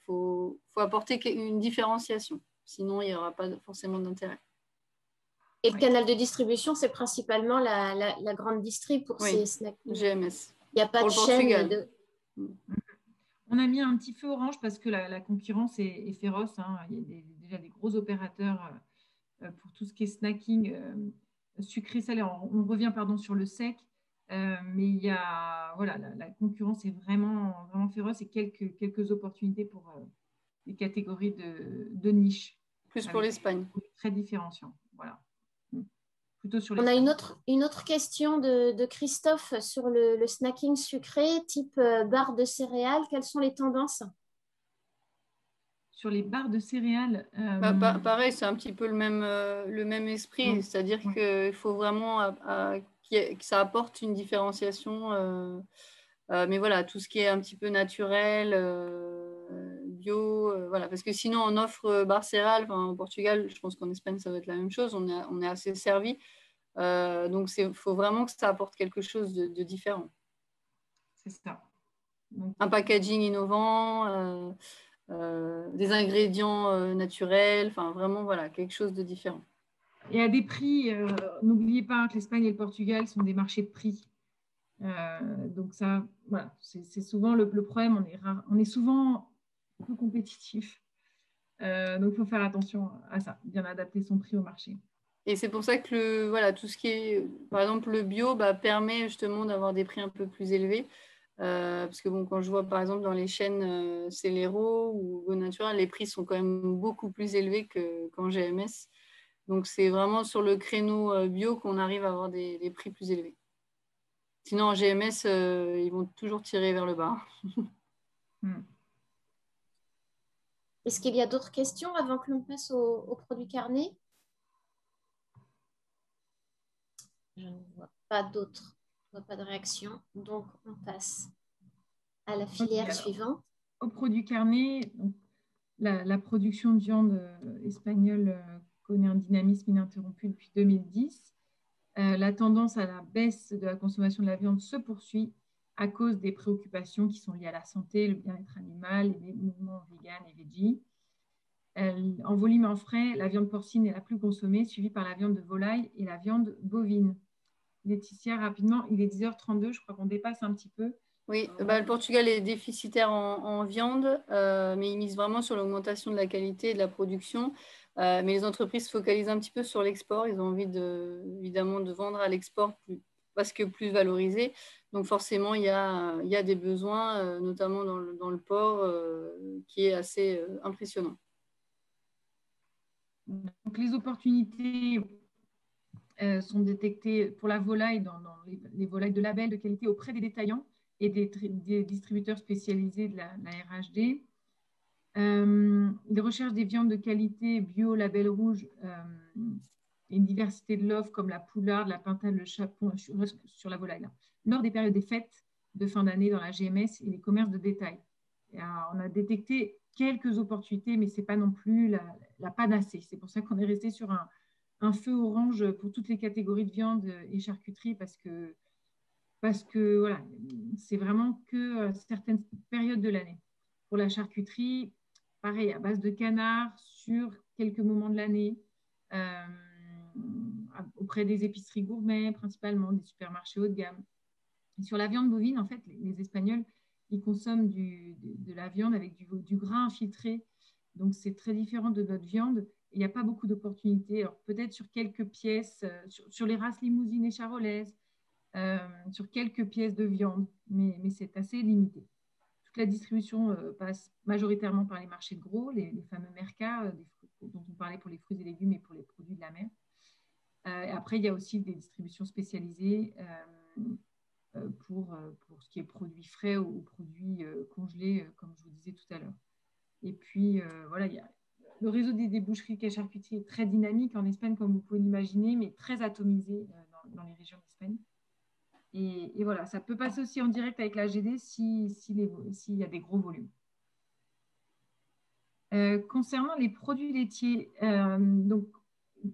faut apporter une différenciation, sinon il n'y aura pas forcément d'intérêt. Et le canal de distribution, c'est principalement la grande distrib pour ces snacks. GMS. Il n'y a pas de chaîne. On a mis un petit feu orange parce que la concurrence est féroce. Il y a déjà des gros opérateurs pour tout ce qui est snacking. Sucré, salé, on revient sur le sec, mais il y a, la concurrence est vraiment, vraiment féroce et quelques opportunités pour les catégories de niche. Plus pour l'Espagne. Très différenciant. Voilà. Plutôt sur On a une autre question de Christophe sur le snacking sucré, type barre de céréales. Quelles sont les tendances? Sur les barres de céréales. Pareil, c'est un petit peu le même esprit, c'est-à-dire qu'il faut vraiment que ça apporte une différenciation. Mais voilà, tout ce qui est un petit peu naturel, bio, voilà, parce que sinon on offre barres céréales. Au Portugal, je pense qu'en Espagne ça va être la même chose. On est assez servi, donc il faut vraiment que ça apporte quelque chose de différent. C'est ça. Donc, un packaging innovant. Des ingrédients naturels, enfin vraiment voilà, quelque chose de différent. Et à des prix, n'oubliez pas que l'Espagne et le Portugal sont des marchés de prix. Donc ça, voilà, c'est souvent le problème, on est souvent un peu compétitif. Donc il faut faire attention à ça, bien adapter son prix au marché. Et c'est pour ça que voilà, tout ce qui est, par exemple, le bio permet justement d'avoir des prix un peu plus élevés. Parce que bon, quand je vois par exemple dans les chaînes Celero ou Go Natural, les prix sont quand même beaucoup plus élevés qu'en GMS. Donc c'est vraiment sur le créneau bio qu'on arrive à avoir des prix plus élevés. Sinon en GMS, ils vont toujours tirer vers le bas. Est-ce qu'il y a d'autres questions avant que l'on passe aux produits carnés? Je ne vois pas d'autres. Je ne vois pas de réaction. Donc on passe à la filière suivante. Aux produits carnés, donc, la production de viande espagnole connaît un dynamisme ininterrompu depuis 2010. La tendance à la baisse de la consommation de la viande se poursuit à cause des préoccupations qui sont liées à la santé, le bien-être animal, les mouvements vegan et veggie. En volume en frais, la viande porcine est la plus consommée, suivie par la viande de volaille et la viande bovine. Laetitia, rapidement, il est 10h32, je crois qu'on dépasse un petit peu. Oui, le Portugal est déficitaire en viande, mais il mise vraiment sur l'augmentation de la qualité et de la production. Mais les entreprises se focalisent un petit peu sur l'export. Ils ont envie évidemment de vendre à l'export parce que plus valorisé. Donc forcément, il y a des besoins, notamment dans le porc, qui est assez impressionnant. Donc, les opportunités sont détectées pour la volaille dans les volailles de label de qualité auprès des détaillants et des distributeurs spécialisés de la RHD. Ils recherchent des viandes de qualité bio, label rouge, et une diversité de l'offre comme la poularde, la pintade, le chapon sur la volaille. Là. Lors des périodes des fêtes de fin d'année dans la GMS et les commerces de détail. On a détecté quelques opportunités, mais ce n'est pas non plus la panacée. C'est pour ça qu'on est resté sur un feu orange pour toutes les catégories de viande et charcuterie parce que voilà, c'est vraiment que certaines périodes de l'année. Pour la charcuterie, pareil, à base de canard sur quelques moments de l'année, auprès des épiceries gourmets, principalement des supermarchés haut de gamme. Et sur la viande bovine, en fait, les Espagnols, ils consomment de la viande avec du gras infiltré. Donc, c'est très différent de notre viande. Il n'y a pas beaucoup d'opportunités. Alors, peut-être sur quelques pièces, sur les races limousines et charolaises, sur quelques pièces de viande, mais c'est assez limité. Toute la distribution passe majoritairement par les marchés de gros, les fameux mercats dont on parlait pour les fruits et légumes et pour les produits de la mer. Et après, il y a aussi des distributions spécialisées pour ce qui est produits frais ou produits congelés, comme je vous disais tout à l'heure. Et puis, voilà, il y a le réseau des boucheries et charcuteries est très dynamique en Espagne, comme vous pouvez l'imaginer, mais très atomisé dans les régions d'Espagne. Et voilà, ça peut passer aussi en direct avec la GD s'il y a des gros volumes. Concernant les produits laitiers, donc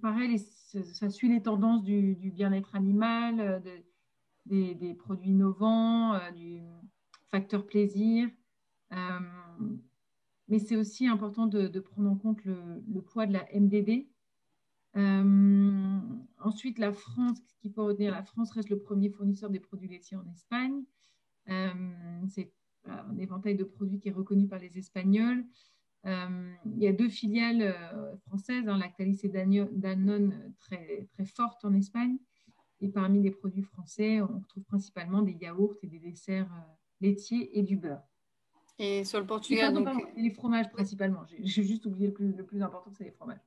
pareil, ça suit les tendances du bien-être animal, des produits innovants, du facteur plaisir. Mais c'est aussi important de prendre en compte le poids de la MDD. Ensuite, la France, ce qu'il faut retenir, la France reste le premier fournisseur des produits laitiers en Espagne. C'est un éventail de produits qui est reconnu par les Espagnols. Il y a 2 filiales françaises, Lactalis et Danone, très, très fortes en Espagne. Et parmi les produits français, on retrouve principalement des yaourts et des desserts laitiers et du beurre. Et sur le Portugal, et les fromages principalement. J'ai juste oublié le plus important, c'est les fromages.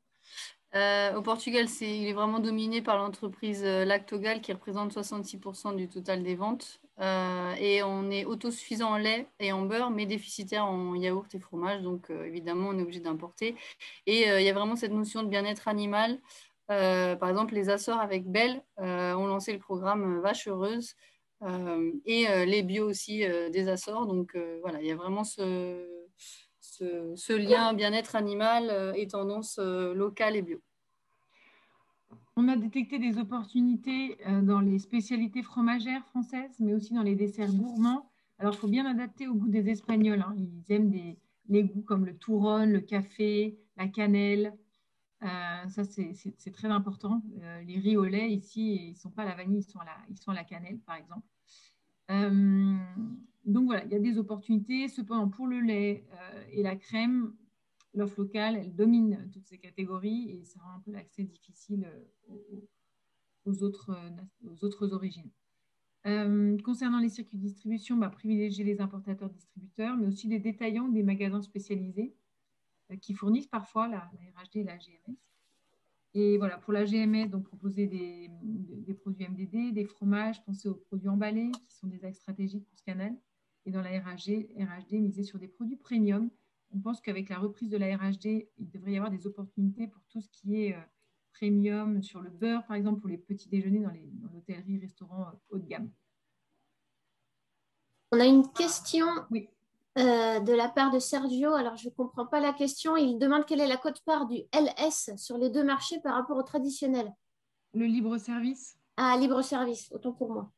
Au Portugal, il est vraiment dominé par l'entreprise Lactogal qui représente 66% du total des ventes. Et on est autosuffisant en lait et en beurre, mais déficitaire en yaourt et fromage. Donc, évidemment, on est obligé d'importer. Et il y a vraiment cette notion de bien-être animal. Par exemple, les Açores avec Belle ont lancé le programme Vache Heureuse et les bio aussi des Açores. Donc, voilà, il y a vraiment ce lien bien-être animal et tendance locale et bio. On a détecté des opportunités dans les spécialités fromagères françaises, mais aussi dans les desserts gourmands. Alors, il faut bien adapter au goût des Espagnols, hein. Ils aiment les goûts comme le touron, le café, la cannelle. Ça, c'est très important. Les riz au lait, ici, ils ne sont pas à la vanille, ils sont à la cannelle, par exemple. Donc, voilà, il y a des opportunités. Cependant, pour le lait et la crème, l'offre locale, elle domine toutes ces catégories et ça rend un peu l'accès difficile aux autres origines. Concernant les circuits de distribution, privilégier les importateurs-distributeurs, mais aussi les détaillants des magasins spécialisés qui fournissent parfois la RHD et la GMS. Et voilà, pour la GMS, donc proposer des produits MDD, des fromages, penser aux produits emballés qui sont des axes stratégiques pour ce canal. Et dans la RHD, miser sur des produits premium. On pense qu'avec la reprise de la RHD, il devrait y avoir des opportunités pour tout ce qui est premium, sur le beurre, par exemple, pour les petits déjeuners dans l'hôtellerie, restaurants haut de gamme. On a une question Oui. De la part de Sergio. Alors, je ne comprends pas la question. Il demande quelle est la quote-part du LS sur les deux marchés par rapport au traditionnel. Le libre-service. Ah, libre-service, autant pour moi.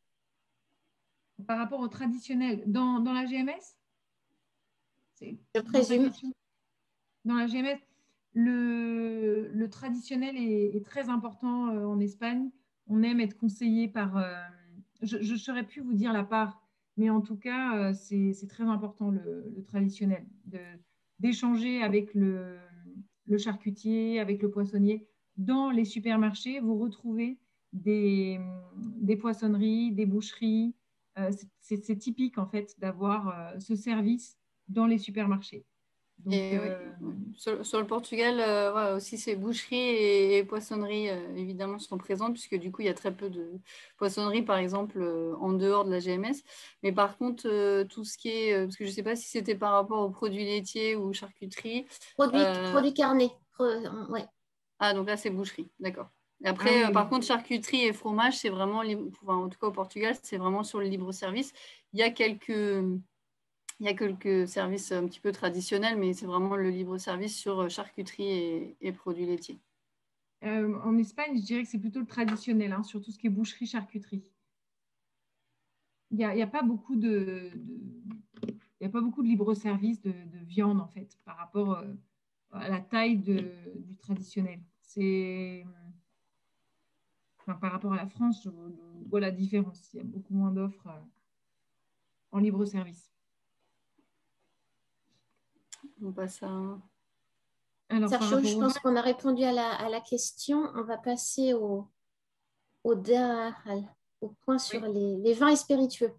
Par rapport au traditionnel, dans la GMS, je présume. Dans la GMS, le traditionnel est très important en Espagne. On aime être conseillé par... je ne saurais plus vous dire la part, mais en tout cas, c'est très important le traditionnel, d'échanger avec le charcutier, avec le poissonnier. Dans les supermarchés, vous retrouvez des poissonneries, des boucheries. C'est typique en fait d'avoir ce service dans les supermarchés. Donc, oui. Sur le Portugal, ouais, aussi ces boucheries et poissonneries évidemment sont présentes puisque du coup il y a très peu de poissonneries par exemple en dehors de la GMS. Mais par contre tout ce qui est, parce que je ne sais pas si c'était par rapport aux produits laitiers ou charcuterie. Produits carnés. Ouais. Ah donc là c'est boucherie, d'accord. Après, par contre, charcuterie et fromage, c'est vraiment, en tout cas au Portugal, c'est vraiment sur le libre service. Il y a quelques services un petit peu traditionnels, mais c'est vraiment le libre-service sur charcuterie et produits laitiers. En Espagne, je dirais que c'est plutôt le traditionnel, hein, sur tout ce qui est boucherie, charcuterie. Il n'y a pas beaucoup de libre-service de viande, en fait, par rapport à la taille du traditionnel. Par rapport à la France, je vois la différence. Il y a beaucoup moins d'offres en libre-service. On passe à... Alors, Sergio, je pense qu'on a répondu à la question. On va passer au point sur les vins et spiritueux.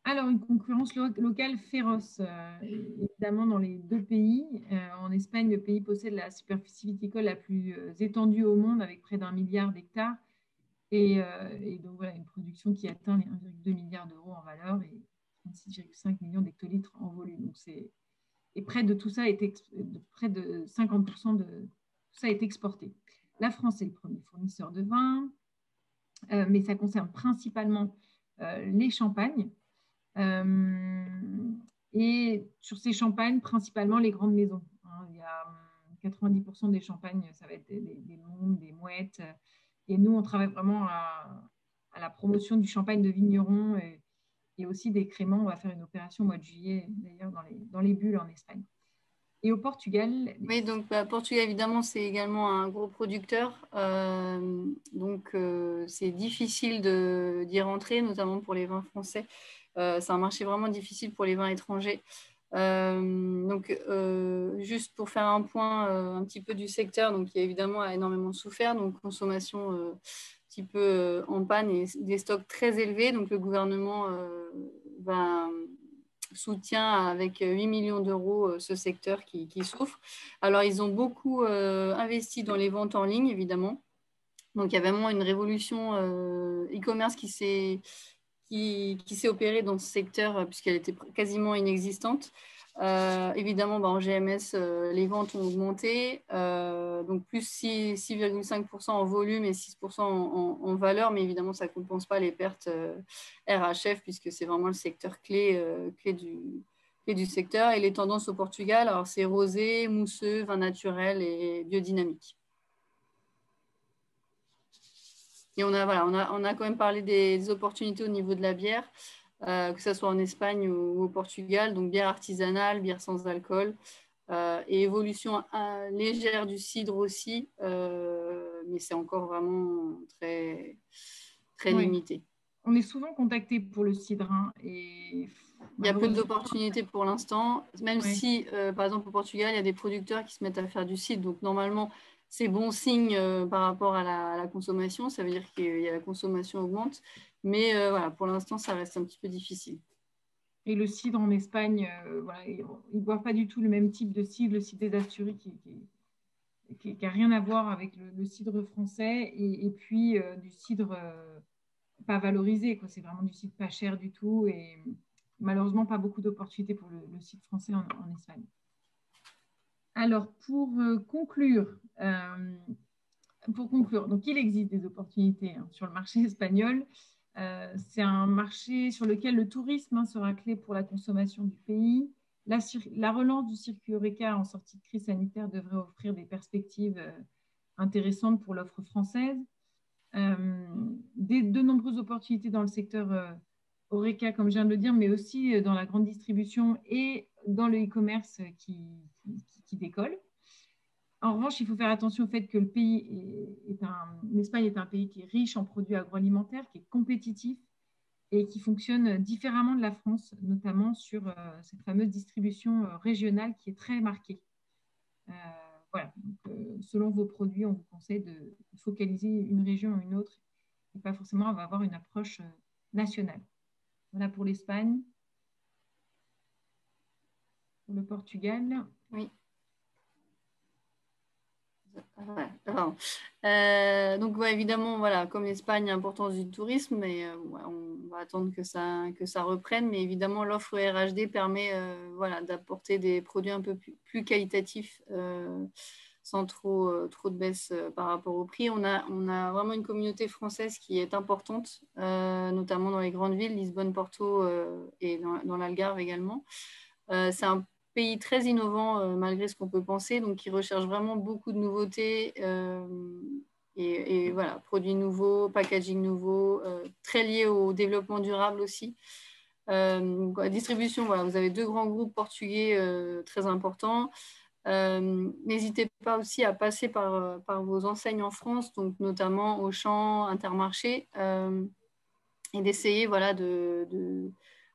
Alors, une concurrence locale féroce, évidemment, dans les deux pays. En Espagne, le pays possède la superficie viticole la plus étendue au monde, avec près d'1 milliard d'hectares. Et donc, voilà, une production qui atteint les 1,2 milliard d'euros en valeur et 36,5 millions d'hectolitres en volume. Donc, et près de tout ça, près de 50% de tout ça est exporté. La France est le premier fournisseur de vin, mais ça concerne principalement les champagnes. Et sur ces champagnes, principalement les grandes maisons. Hein, il y a 90% des champagnes, ça va être des mondes, des mouettes. Et nous, on travaille vraiment à la promotion du champagne de vignerons et aussi des créments. On va faire une opération au mois de juillet, d'ailleurs, dans les bulles en Espagne. Et au Portugal... Oui, donc Portugal, évidemment, c'est également un gros producteur. Donc, c'est difficile d'y rentrer, notamment pour les vins français. C'est un marché vraiment difficile pour les vins étrangers. Donc, juste pour faire un point un petit peu du secteur, donc, qui évidemment a énormément souffert, donc consommation un petit peu en panne et des stocks très élevés. Donc, le gouvernement va soutient avec 8 millions d'euros ce secteur qui souffre. Alors, ils ont beaucoup investi dans les ventes en ligne, évidemment. Donc, il y a vraiment une révolution e-commerce qui s'est opérée dans ce secteur puisqu'elle était quasiment inexistante. Évidemment, en GMS, les ventes ont augmenté, donc plus 6,5% en volume et 6% en valeur, mais évidemment, ça ne compense pas les pertes RHF puisque c'est vraiment le secteur clé du secteur. Et les tendances au Portugal, alors c'est rosé, mousseux, vin naturel et biodynamique. Et on a quand même parlé des opportunités au niveau de la bière. Que ce soit en Espagne ou au Portugal, donc bière artisanale, bière sans alcool, et évolution légère du cidre aussi, mais c'est encore vraiment très, très limité. On est souvent contacté pour le cidre, et il y a peu d'opportunités pour l'instant, même si, par exemple, au Portugal, il y a des producteurs qui se mettent à faire du cidre, donc normalement, c'est bon signe par rapport à la consommation, ça veut dire que la consommation augmente, mais voilà, pour l'instant, ça reste un petit peu difficile. Et le cidre en Espagne, ils ne boivent pas du tout le même type de cidre, le cidre des Asturies qui n'a rien à voir avec le cidre français, et puis du cidre pas valorisé, quoi. C'est vraiment du cidre pas cher du tout, et malheureusement, pas beaucoup d'opportunités pour le cidre français en Espagne. Alors, pour conclure, donc il existe des opportunités sur le marché espagnol. C'est un marché sur lequel le tourisme sera clé pour la consommation du pays. La relance du circuit Horeca en sortie de crise sanitaire devrait offrir des perspectives intéressantes pour l'offre française. De nombreuses opportunités dans le secteur Horeca, comme je viens de le dire, mais aussi dans la grande distribution et dans le e-commerce qui décolle. En revanche, il faut faire attention au fait que l'Espagne est un pays qui est riche en produits agroalimentaires, qui est compétitif et qui fonctionne différemment de la France, notamment sur cette fameuse distribution régionale qui est très marquée. Voilà. Donc, selon vos produits, on vous conseille de focaliser une région ou une autre et pas forcément avoir une approche nationale. Voilà pour l'Espagne. Pour le Portugal. Oui. Donc évidemment, voilà, comme l'Espagne, l'importance du tourisme, mais on va attendre que ça reprenne. Mais évidemment, l'offre RHD permet d'apporter des produits un peu plus qualitatifs sans trop de baisse par rapport au prix. On a vraiment une communauté française qui est importante, notamment dans les grandes villes, Lisbonne, Porto et dans l'Algarve également. C'est un pays très innovant malgré ce qu'on peut penser, donc qui recherche vraiment beaucoup de nouveautés et voilà, produits nouveaux, packaging nouveau, très lié au développement durable aussi. La distribution, voilà, vous avez 2 grands groupes portugais très importants. N'hésitez pas aussi à passer par vos enseignes en France, donc notamment Auchan, Intermarché, et d'essayer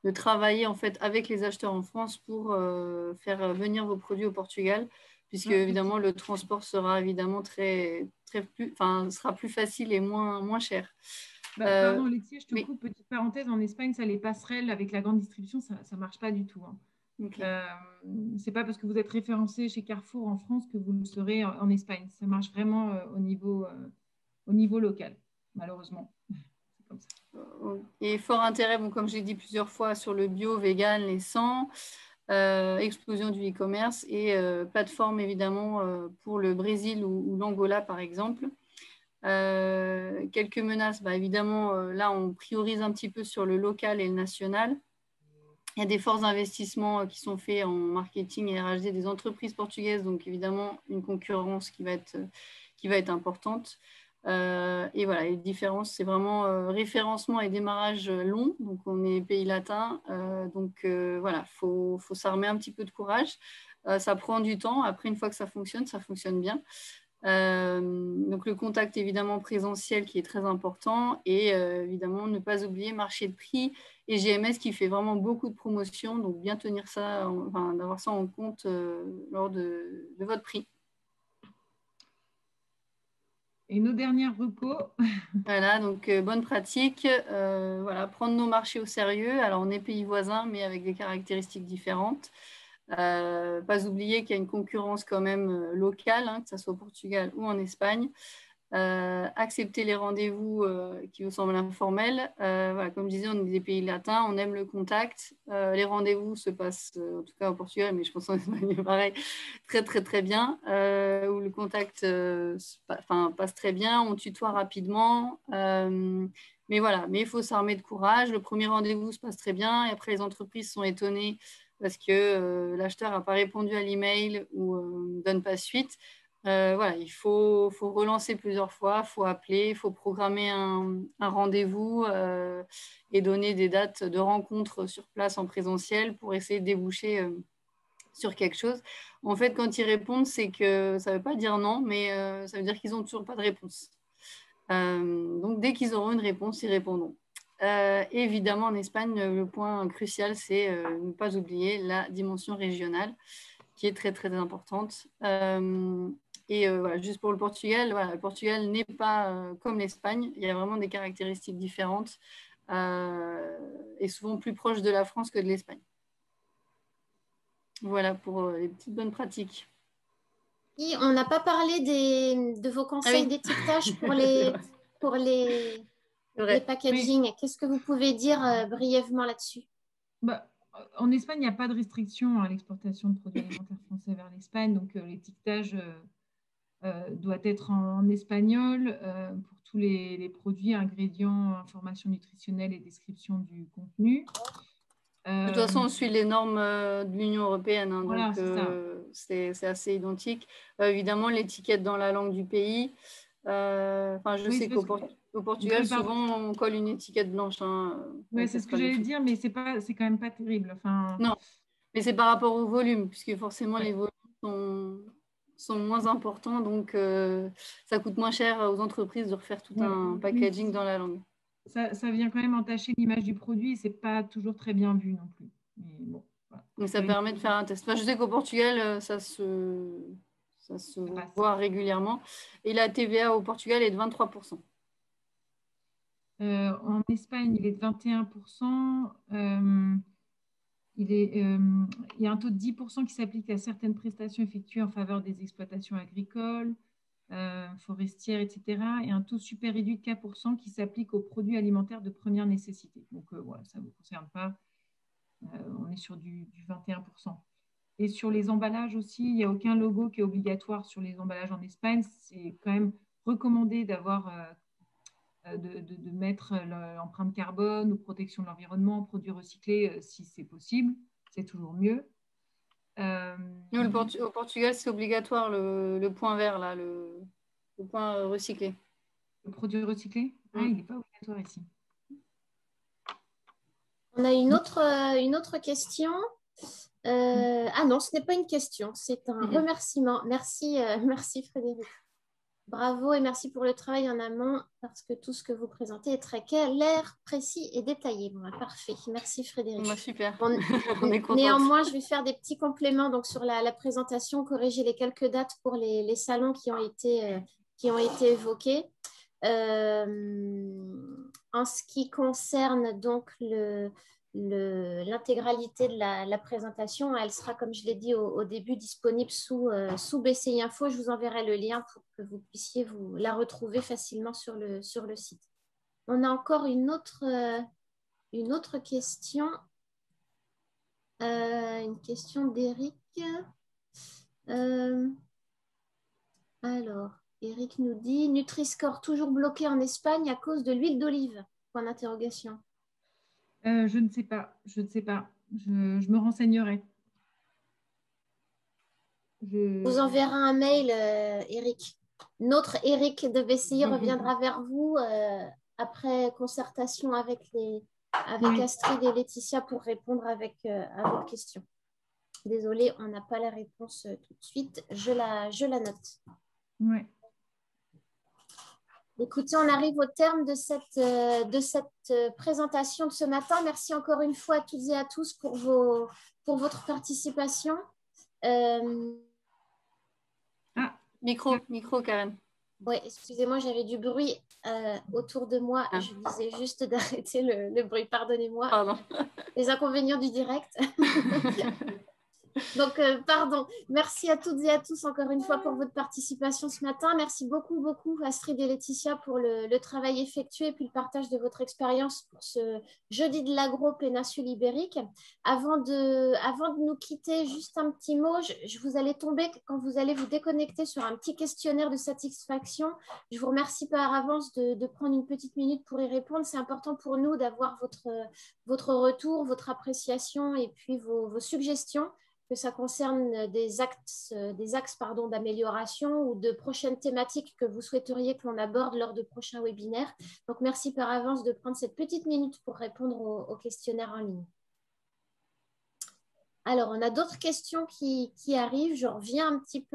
de travailler en fait avec les acheteurs en France pour faire venir vos produits au Portugal, puisque évidemment le transport sera évidemment sera plus facile et moins cher. Pardon Laetitia, je te coupe, petite parenthèse, en Espagne, ça, les passerelles avec la grande distribution, ça ne marche pas du tout. Okay. C'est pas parce que vous êtes référencé chez Carrefour en France que vous le serez en Espagne. Ça marche vraiment au niveau local, malheureusement. Comme ça. Et fort intérêt, comme j'ai dit plusieurs fois, sur le bio, vegan, les 100, explosion du e-commerce et plateforme évidemment pour le Brésil ou l'Angola par exemple. Quelques menaces, évidemment, là on priorise un petit peu sur le local et le national. Il y a des forts investissements qui sont faits en marketing et RHD des entreprises portugaises, donc évidemment une concurrence qui va être importante. Et voilà, les différences, c'est vraiment référencement et démarrage long, donc on est pays latin, voilà, faut s'armer un petit peu de courage. Ça prend du temps, après une fois que ça fonctionne bien. Donc le contact évidemment présentiel qui est très important et évidemment ne pas oublier marché de prix et GMS qui fait vraiment beaucoup de promotions, donc bien tenir ça, d'avoir ça en compte lors de votre prix. Et nos dernières recos. Voilà, donc bonne pratique. Voilà, prendre nos marchés au sérieux. Alors, on est pays voisins, mais avec des caractéristiques différentes. Pas oublier qu'il y a une concurrence quand même locale, hein, que ce soit au Portugal ou en Espagne. Accepter les rendez-vous qui vous semblent informels. Voilà, comme je disais, on est des pays latins, on aime le contact. Les rendez-vous se passent, en tout cas au Portugal, mais je pense en Espagne, pareil, très très très bien. Où le contact passe très bien, on tutoie rapidement. Mais voilà, mais il faut s'armer de courage. Le premier rendez-vous se passe très bien et après les entreprises sont étonnées parce que l'acheteur n'a pas répondu à l'email ou ne donne pas suite. Voilà, il faut relancer plusieurs fois, il faut appeler, il faut programmer un rendez-vous et donner des dates de rencontre sur place en présentiel pour essayer de déboucher sur quelque chose. En fait, quand ils répondent, c'est que ça ne veut pas dire non, mais ça veut dire qu'ils n'ont toujours pas de réponse. Donc, dès qu'ils auront une réponse, ils répondront. Évidemment, en Espagne, le point crucial, c'est ne pas oublier la dimension régionale qui est très, très importante. Voilà, juste pour le Portugal, voilà, le Portugal n'est pas comme l'Espagne. Il y a vraiment des caractéristiques différentes et souvent plus proches de la France que de l'Espagne. Voilà pour les petites bonnes pratiques. Et on n'a pas parlé de vos conseils d'étiquetage pour les packaging. Oui. Qu'est-ce que vous pouvez dire brièvement là-dessus? En Espagne, il n'y a pas de restriction à l'exportation de produits alimentaires français vers l'Espagne. Donc, l'étiquetage doit être en espagnol pour tous les produits, ingrédients, informations nutritionnelles et description du contenu. De toute façon, on suit les normes de l'Union européenne, hein, voilà, donc c'est assez identique. Évidemment, l'étiquette dans la langue du pays. Je sais qu'au Portugal, souvent, on colle une étiquette blanche. Hein, oui, c'est ce que j'allais dire, mais c'est quand même pas terrible. Non, mais c'est par rapport au volume, puisque forcément, les volumes sont moins importants, donc ça coûte moins cher aux entreprises de refaire tout un packaging dans la langue. Ça vient quand même entacher l'image du produit et c'est pas toujours très bien vu non plus. Mais bon, voilà. Donc ça permet de faire un test. Je sais qu'au Portugal, ça se voit régulièrement. Et la TVA au Portugal est de 23%. En Espagne, il est de 21%. Il y a un taux de 10% qui s'applique à certaines prestations effectuées en faveur des exploitations agricoles, forestières, etc. Et un taux super réduit de 4% qui s'applique aux produits alimentaires de première nécessité. Donc, voilà, ça ne vous concerne pas. On est sur du 21%. Et sur les emballages aussi, il n'y a aucun logo qui est obligatoire sur les emballages en Espagne. C'est quand même recommandé d'avoir de mettre l'empreinte carbone ou protection de l'environnement, produits recyclés si c'est possible. C'est toujours mieux. Nous, au Portugal, c'est obligatoire le point vert, là, le point recyclé. Le produit recyclé? Ah, il n'est pas obligatoire ici. On a une autre question. Ah non, ce n'est pas une question, c'est un remerciement. Merci, merci Frédéric. Bravo et merci pour le travail en amont parce que tout ce que vous présentez est très clair, précis et détaillé. Bon, parfait. Merci Frédéric. Super. On est content. Néanmoins, je vais faire des petits compléments donc, sur la présentation, corriger les quelques dates pour les salons qui ont été évoqués. En ce qui concerne donc l'intégralité de la présentation, elle sera, comme je l'ai dit au début, disponible sous BCI Info. Je vous enverrai le lien pour que vous puissiez la retrouver facilement sur le site. On a encore une autre question. Une question d'Eric. Alors, Eric nous dit Nutri-Score toujours bloqué en Espagne à cause de l'huile d'olive. Point d'interrogation. Je ne sais pas. Je me renseignerai. Je vous enverrai un mail, Eric. Notre Eric de BCI reviendra vers vous après concertation avec Astrid et Laetitia pour répondre à vos questions. Désolée, on n'a pas la réponse tout de suite. Je la note. Oui. Écoutez, on arrive au terme de cette présentation de ce matin. Merci encore une fois à toutes et à tous pour votre participation. Micro, Karen. Oui, excusez-moi, j'avais du bruit autour de moi. Ah. Je disais juste d'arrêter le bruit, pardonnez-moi. Pardon. Les inconvénients du direct. Donc, pardon. Merci à toutes et à tous encore une fois pour votre participation ce matin. Merci beaucoup, beaucoup Astrid et Laetitia pour le travail effectué et puis le partage de votre expérience pour ce jeudi de l'agro péninsule ibérique. Avant de nous quitter, juste un petit mot. Je vous allez tomber quand vous allez vous déconnecter sur un petit questionnaire de satisfaction. Je vous remercie par avance de prendre une petite minute pour y répondre. C'est important pour nous d'avoir votre retour, votre appréciation et puis vos suggestions, que ça concerne des axes d'amélioration ou de prochaines thématiques que vous souhaiteriez que l'on aborde lors de prochains webinaires. Donc, merci par avance de prendre cette petite minute pour répondre au questionnaire en ligne. Alors, on a d'autres questions qui arrivent. Je reviens un petit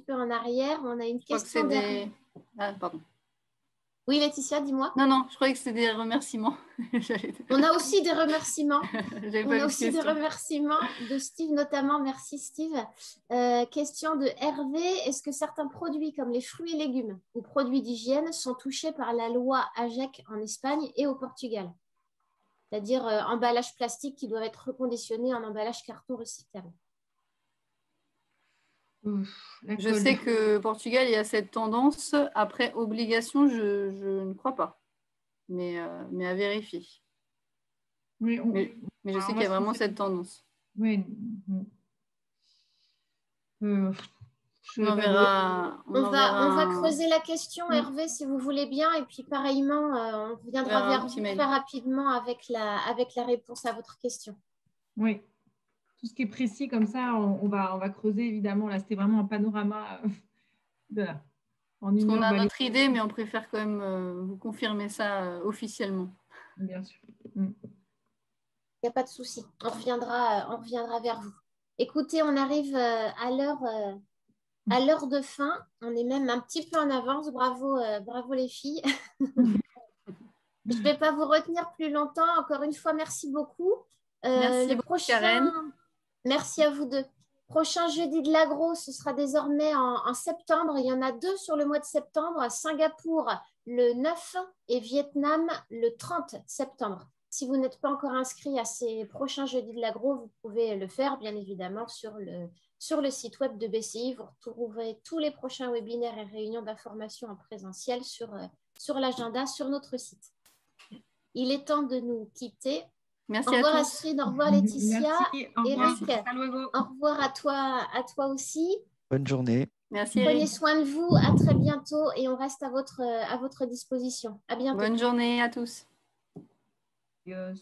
peu en arrière. On a une question. Ah, pardon. Oui, Laetitia, dis-moi. Non, je croyais que c'était des remerciements. On a aussi des remerciements. On a aussi des remerciements de Steve notamment. Merci Steve. Question de Hervé. Est-ce que certains produits comme les fruits et légumes ou produits d'hygiène sont touchés par la loi AGEC en Espagne et au Portugal? C'est-à-dire emballage plastique qui doivent être reconditionnés en emballage carton recyclable. Je sais que Portugal, il y a cette tendance. Après, obligation, je ne crois pas. Mais à vérifier. Oui, mais je sais qu'il y a vraiment cette tendance. Oui. On va creuser la question, Hervé, si vous voulez bien. Et puis, pareillement, on reviendra vers vous très rapidement avec la réponse à votre question. Oui. Tout ce qui est précis comme ça, on va creuser évidemment. Là, c'était vraiment un panorama en une heure. On a notre idée, mais on préfère quand même vous confirmer ça officiellement. Bien sûr. Il n'y a pas de souci. On reviendra vers vous. Écoutez, on arrive à l'heure de fin. On est même un petit peu en avance. Bravo les filles. Je ne vais pas vous retenir plus longtemps. Encore une fois, merci beaucoup. Merci beaucoup, Karen. Merci à vous deux. Prochain jeudi de l'agro, ce sera désormais en septembre. Il y en a 2 sur le mois de septembre. À Singapour, le 9 et Vietnam, le 30 septembre. Si vous n'êtes pas encore inscrit à ces prochains jeudis de l'agro, vous pouvez le faire, bien évidemment, sur le site web de BCI. Vous retrouverez tous les prochains webinaires et réunions d'information en présentiel sur l'agenda, sur notre site. Il est temps de nous quitter. Merci au revoir à tous. Astrid, au revoir Laetitia. Merci, au revoir. Eric, au revoir à toi aussi. Bonne journée. Merci. Prenez Eric. soin de vous, à très bientôt et on reste à votre disposition. À bientôt. Bonne journée à tous. Yes.